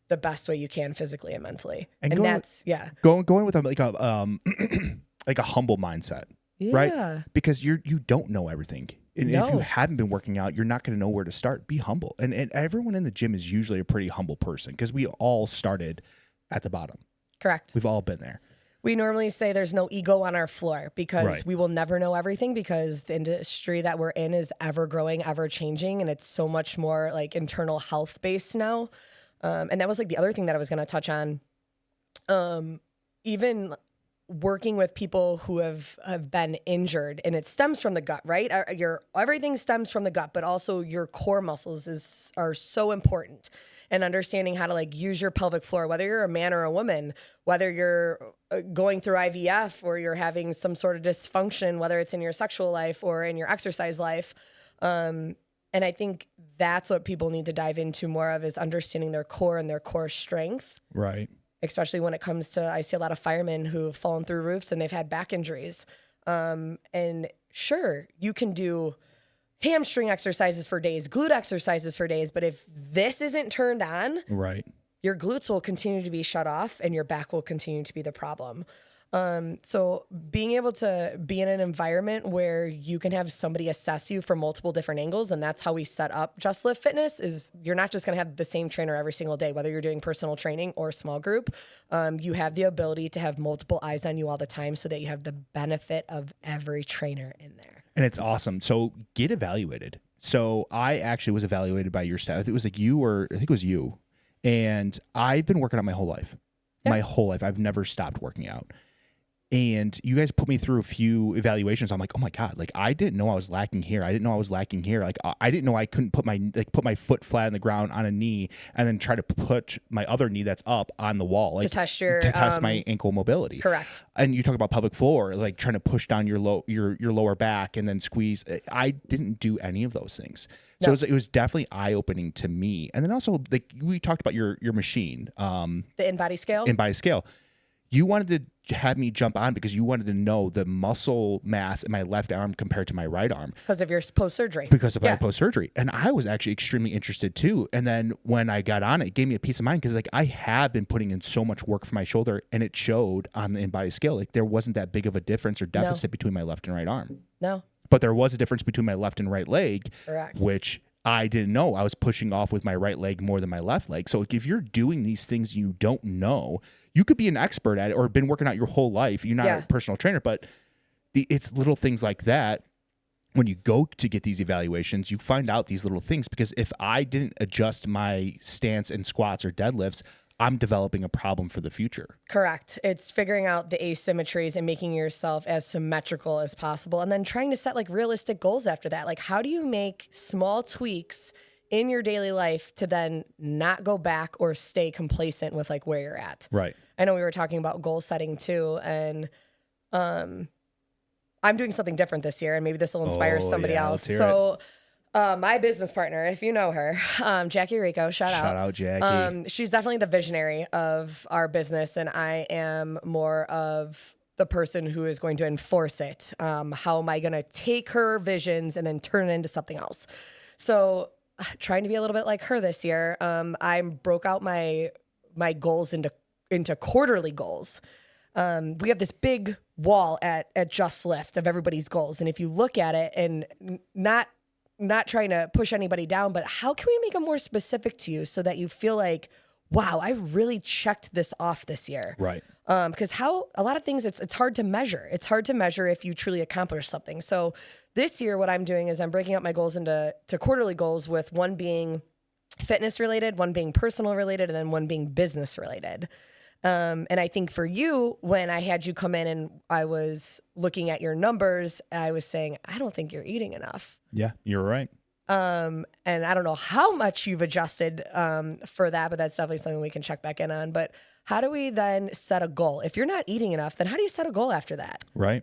the best way you can physically and mentally. And that's going with like a like a humble mindset, right? Because you don't know everything. And if you haven't been working out, you're not going to know where to start. Be humble. And everyone in the gym is usually a pretty humble person because we all started at the bottom. Correct. We've all been there. We normally say there's no ego on our floor because we will never know everything because the industry that we're in is ever growing, ever changing. And it's so much more like internal health based now. And that was like the other thing that I was going to touch on. Even working with people who have been injured, and it stems from the gut, right? Everything stems from the gut, but also your core muscles are so important. And understanding how to like use your pelvic floor, whether you're a man or a woman, whether you're going through IVF or you're having some sort of dysfunction, whether it's in your sexual life or in your exercise life, And I think that's what people need to dive into more of, is understanding their core and their core strength. Right. Especially when it comes to, I see a lot of firemen who've fallen through roofs and they've had back injuries. And sure, you can do hamstring exercises for days, glute exercises for days, but if this isn't turned on, right, your glutes will continue to be shut off and your back will continue to be the problem. So being able to be in an environment where you can have somebody assess you from multiple different angles, and that's how we set up Just Lift Fitness, is you're not just going to have the same trainer every single day, whether you're doing personal training or small group. You have the ability to have multiple eyes on you all the time so that you have the benefit of every trainer in there. And it's awesome. So get evaluated. So I actually was evaluated by your staff. It was like you, or I think it was you. And I've been working out my whole life. Yeah. My whole life. I've never stopped working out. And you guys put me through a few evaluations. I'm like, oh my God, like I didn't know I was lacking here. I didn't know I was lacking here. Like I didn't know I couldn't put my foot flat on the ground on a knee and then try to put my other knee that's up on the wall, like to test my ankle mobility. Correct. And you talk about pelvic floor, like trying to push down your lower back and then squeeze. I didn't do any of those things. So no. it was definitely eye-opening to me. And then also, like we talked about your machine, the in-body scale. In-body scale. You wanted to have me jump on because you wanted to know the muscle mass in my left arm compared to my right arm. Because of your post-surgery. Because of my post-surgery. And I was actually extremely interested too. And then when I got on it, it gave me a peace of mind because like I have been putting in so much work for my shoulder and it showed on the in-body scale. Like there wasn't that big of a difference or deficit between my left and right arm. No. But there was a difference between my left and right leg. Correct. Which I didn't know. I was pushing off with my right leg more than my left leg. So if you're doing these things you don't know, you could be an expert at it or been working out your whole life. You're not a personal trainer, but it's little things like that. When you go to get these evaluations, you find out these little things because if I didn't adjust my stance in squats or deadlifts, I'm developing a problem for the future. Correct. It's figuring out the asymmetries and making yourself as symmetrical as possible. And then trying to set like realistic goals after that. Like how do you make small tweaks in your daily life to then not go back or stay complacent with like where you're at? Right. I know we were talking about goal setting too. And I'm doing something different this year and maybe this will inspire somebody else. So my business partner, if you know her, Jackie Rico, shout out. Shout out, Jackie. She's definitely the visionary of our business, and I am more of the person who is going to enforce it. How am I going to take her visions and then turn it into something else? So trying to be a little bit like her this year, I broke out my goals into quarterly goals. We have this big wall at Just Lift of everybody's goals, and if you look at it and not trying to push anybody down, but how can we make them more specific to you so that you feel like, wow, I really checked this off this year. Right. Because a lot of things, it's hard to measure. It's hard to measure if you truly accomplish something. So this year, what I'm doing is I'm breaking up my goals into quarterly goals, with one being fitness related, one being personal related, and then one being business related. And I think for you, when I had you come in and I was looking at your numbers, I was saying, I don't think you're eating enough. Yeah, you're right. And I don't know how much you've adjusted for that, but that's definitely something we can check back in on. But how do we then set a goal? If you're not eating enough, then how do you set a goal after that? Right.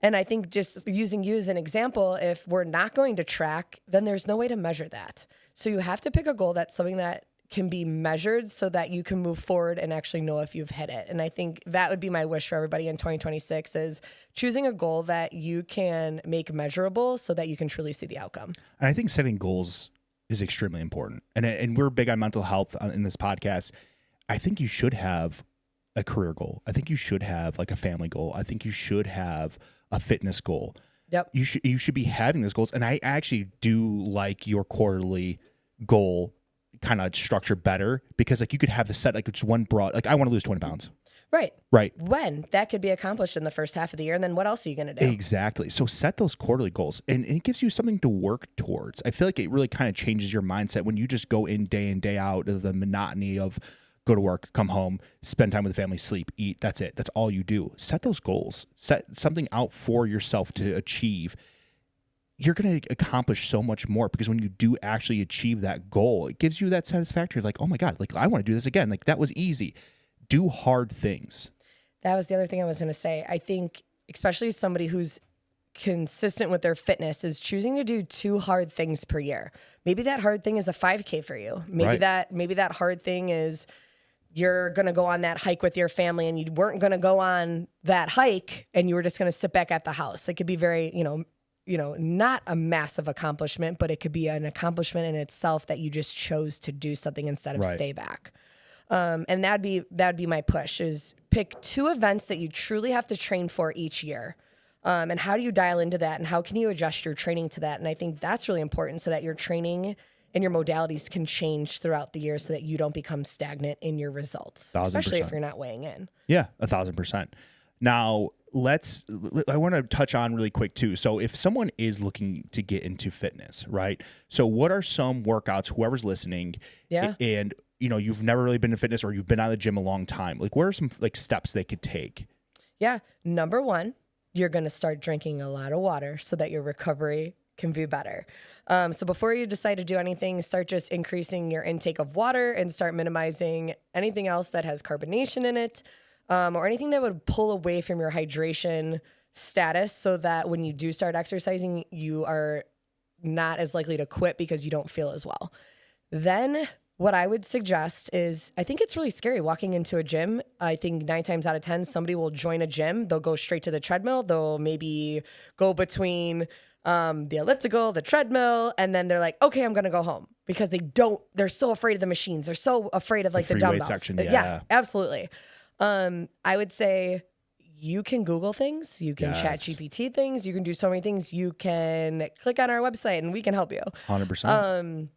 And I think just using you as an example, if we're not going to track, then there's no way to measure that. So you have to pick a goal that's something that can be measured so that you can move forward and actually know if you've hit it. And I think that would be my wish for everybody in 2026 is choosing a goal that you can make measurable so that you can truly see the outcome. And I think setting goals is extremely important. And we're big on mental health in this podcast. I think you should have a career goal. I think you should have like a family goal. I think you should have a fitness goal. Yep. You should be having those goals. And I actually do like your quarterly goal kind of structure better because like you could have the set like it's one broad, like I want to lose 20 pounds. Right. Right. When that could be accomplished in the first half of the year. And then what else are you going to do? Exactly. So set those quarterly goals and it gives you something to work towards. I feel like it really kind of changes your mindset when you just go in day out of the monotony of go to work, come home, spend time with the family, sleep, eat. That's it. That's all you do. Set those goals. Set something out for yourself to achieve. You're going to accomplish so much more because when you do actually achieve that goal, it gives you that satisfaction of like, oh my God, like I want to do this again. Like that was easy. Do hard things. That was the other thing I was going to say. I think especially somebody who's consistent with their fitness is choosing to do 2 hard things per year. Maybe that hard thing is a 5K for you. Maybe that hard thing is you're going to go on that hike with your family and you weren't going to go on that hike and you were just going to sit back at the house. It could be very, not a massive accomplishment, but it could be an accomplishment in itself that you just chose to do something instead of stay back. And that'd be my push is pick 2 events that you truly have to train for each year. And how do you dial into that? And how can you adjust your training to that? And I think that's really important so that your training and your modalities can change throughout the year so that you don't become stagnant in your results, 1,000%. especially if you're not weighing in. Yeah, 1,000%. Now, I want to touch on really quick too. So if someone is looking to get into fitness, right? So what are some workouts, whoever's listening, and you've never really been in fitness or you've been out of the gym a long time, like what are some like steps they could take? Yeah. Number 1, you're going to start drinking a lot of water so that your recovery can be better. So before you decide to do anything, start just increasing your intake of water and start minimizing anything else that has carbonation in it, or anything that would pull away from your hydration status so that when you do start exercising, you are not as likely to quit because you don't feel as well. Then what I would suggest is, I think it's really scary walking into a gym. I think 9 times out of 10, somebody will join a gym. They'll go straight to the treadmill. They'll maybe go between the elliptical, the treadmill, and then they're like, okay, I'm going to go home because they're so afraid of the machines. They're so afraid of like the dumbbells. Section, yeah, absolutely. I would say you can Google things, you can chat GPT things, you can do so many things. You can click on our website and we can help you. 100%.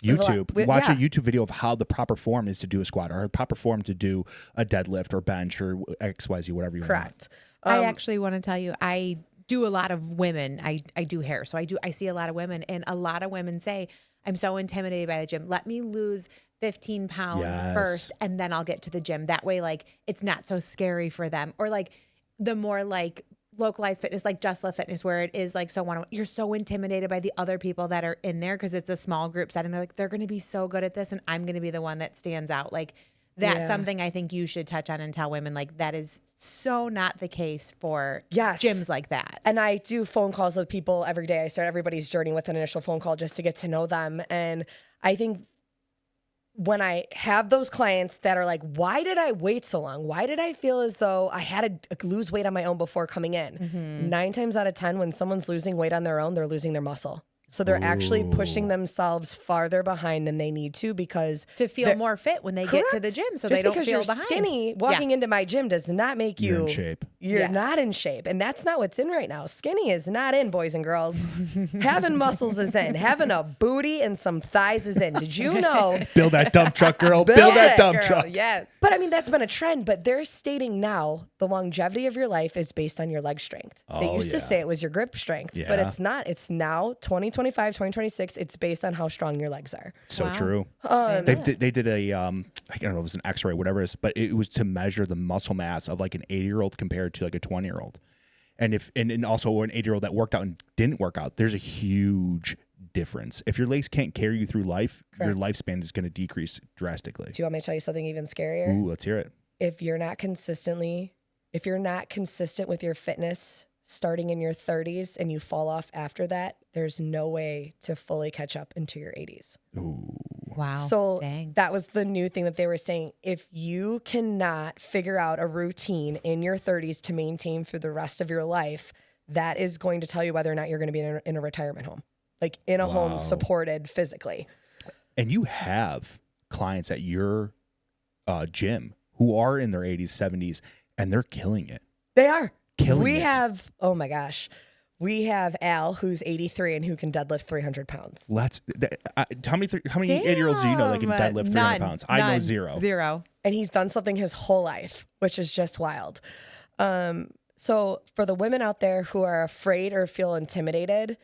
YouTube. Watch a YouTube video of how the proper form is to do a squat or the proper form to do a deadlift or bench or XYZ, whatever you want. Correct. I actually want to tell you, I do a lot of women. I do hair. So I see a lot of women, and a lot of women say, I'm so intimidated by the gym. Let me lose 15 pounds first and then I'll get to the gym. That way, like, it's not so scary for them. Or like the more like localized fitness, like Just Love Fitness, where it is like, you're so intimidated by the other people that are in there because it's a small group setting. They're like, they're going to be so good at this and I'm going to be the one that stands out. Like, that's something I think you should touch on and tell women, like, that is so not the case for gyms like that. And I do phone calls with people every day. I start everybody's journey with an initial phone call just to get to know them. And I think when I have those clients that are like, why did I wait so long? Why did I feel as though I had to lose weight on my own before coming in? 9 times out of 10, when someone's losing weight on their own, they're losing their muscle. So they're actually pushing themselves farther behind than they need to because to feel more fit when they get to the gym, so just they don't because feel you're behind. Skinny, walking into my gym does not make you in shape. You're not in shape, and that's not what's in right now. Skinny is not in, boys and girls. Having muscles is in. Having a booty and some thighs is in. Did you know? Build that dump truck, girl. Build that dump truck. Yes. But I mean, that's been a trend. But they're stating now the longevity of your life is based on your leg strength. They used to say it was your grip strength, but it's not. It's now 2025, 2026. It's based on how strong your legs are. So true. They did a, I don't know if it was an x-ray, whatever it is, but it was to measure the muscle mass of like an 80-year-old compared to like a 20-year-old. And also an 80-year-old that worked out and didn't work out. There's a huge difference. If your legs can't carry you through life, your lifespan is going to decrease drastically. Do you want me to tell you something even scarier? Ooh, let's hear it. If you're not consistent with your fitness starting in your 30s and you fall off after that, there's no way to fully catch up into your 80s. Ooh. Wow. So that was the new thing that they were saying. If you cannot figure out a routine in your 30s to maintain for the rest of your life, that is going to tell you whether or not you're going to be in a retirement home, like in a home supported physically. And you have clients at your gym who are in their 80s, 70s, and they're killing it. They are. We have, oh my gosh, we have Al, who's 83 and who can deadlift 300 pounds. How many 8-year-olds do you know that can deadlift 300 pounds? I know zero. And he's done something his whole life, which is just wild. So for the women out there who are afraid or feel intimidated,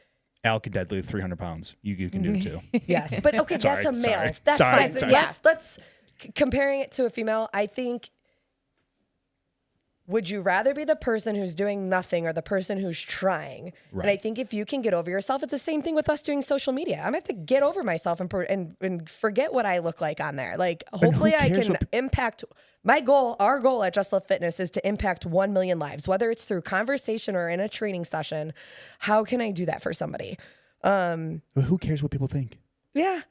Al can deadlift 300 pounds. You can do it too. Yes, but okay, that's a male. That's fine. Let's comparing it to a female. I think would you rather be the person who's doing nothing or the person who's trying? Right. And I think if you can get over yourself, it's the same thing with us doing social media. I'm gonna have to get over myself and forget what I look like on there. Like, hopefully I can impact our goal at Just Love Fitness is to impact 1 million lives, whether it's through conversation or in a training session. How can I do that for somebody? But who cares what people think? Yeah.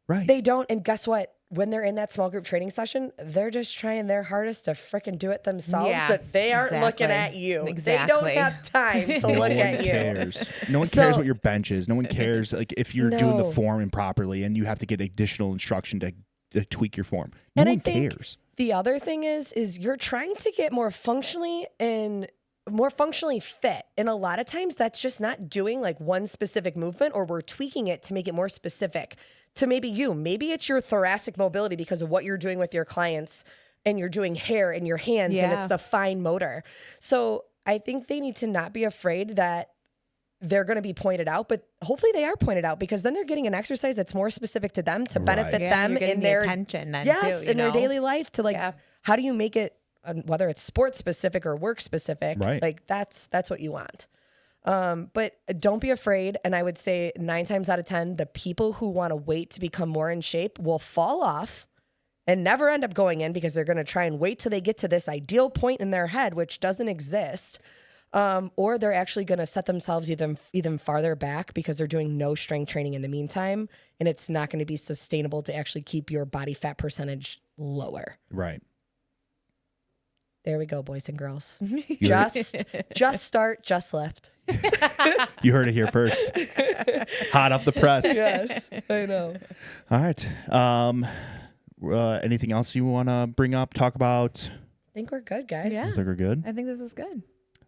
Right. They don't. And guess what? When they're in that small group training session, they're just trying their hardest to freaking do it themselves. Yeah, That they aren't looking at you. They don't have time to look at you. Cares. No one cares what your bench is. No one cares like if you're doing the form improperly and you have to get additional instruction to tweak your form. No one cares. The other thing is you're trying to get more functionally fit. And a lot of times that's just not doing like one specific movement, or we're tweaking it to make it more specific to maybe you. Maybe it's your thoracic mobility because of what you're doing with your clients, and you're doing hair in your hands and it's the fine motor. So I think they need to not be afraid that they're going to be pointed out, but hopefully they are pointed out, because then they're getting an exercise that's more specific to them to benefit them in their attention then too, in their daily life to like, how do you make it, whether it's sports specific or work specific, like that's what you want. But don't be afraid. And I would say 9 times out of 10, the people who want to wait to become more in shape will fall off and never end up going in, because they're going to try and wait till they get to this ideal point in their head, which doesn't exist. Or they're actually going to set themselves even farther back because they're doing no strength training in the meantime. And it's not going to be sustainable to actually keep your body fat percentage lower. Right. There we go, boys and girls. just start, just lift. You heard it here first. Hot off the press. Yes, I know. All right. Anything else you want to bring up, talk about? I think we're good, guys. Yeah. I think we're good. I think this was good.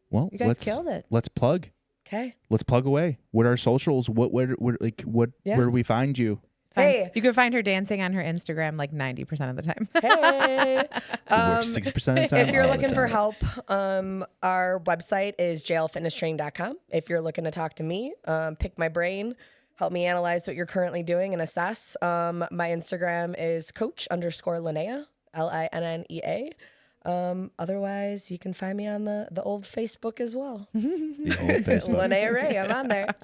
Well, you guys killed it. Let's plug. Okay. Let's plug away. What are our socials? Where do we find you? Hey, you can find her dancing on her Instagram like 90% of the time. Hey, It works 60% of the time. If you're looking for help, our website is jlfitnesstraining.com. If you're looking to talk to me, pick my brain, help me analyze what you're currently doing and assess. My Instagram is coach_Linnea, Linnea. Otherwise, you can find me on the old Facebook as well. The old Facebook. Linnea Ray, I'm on there.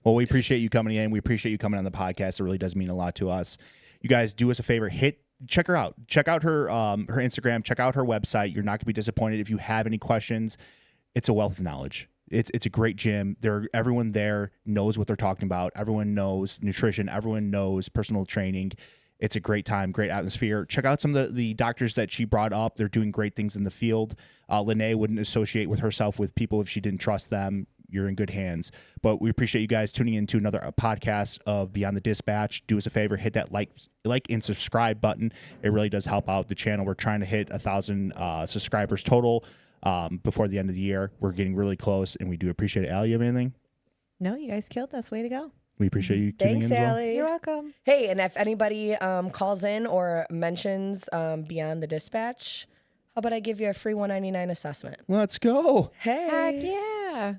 Well, we appreciate you coming in. We appreciate you coming on the podcast. It really does mean a lot to us. You guys do us a favor. Check her out. Check out her Instagram. Check out her website. You're not going to be disappointed. If you have any questions, it's a wealth of knowledge. It's a great gym. Everyone there knows what they're talking about. Everyone knows nutrition. Everyone knows personal training. It's a great time, great atmosphere. Check out some of the doctors that she brought up. They're doing great things in the field. Linnea wouldn't associate with herself with people if she didn't trust them. You're in good hands. But we appreciate you guys tuning in to another podcast of Beyond the Dispatch. Do us a favor, hit that like and subscribe button. It really does help out the channel. We're trying to hit 1,000 subscribers total before the end of the year. We're getting really close, and we do appreciate it. Allie, you have anything? No, you guys killed us. Way to go. We appreciate you tuning in as well. Allie. You're welcome. Hey, and if anybody calls in or mentions Beyond the Dispatch, how about I give you a free $199 assessment? Let's go. Hey. Heck yeah.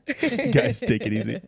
Guys, take it easy.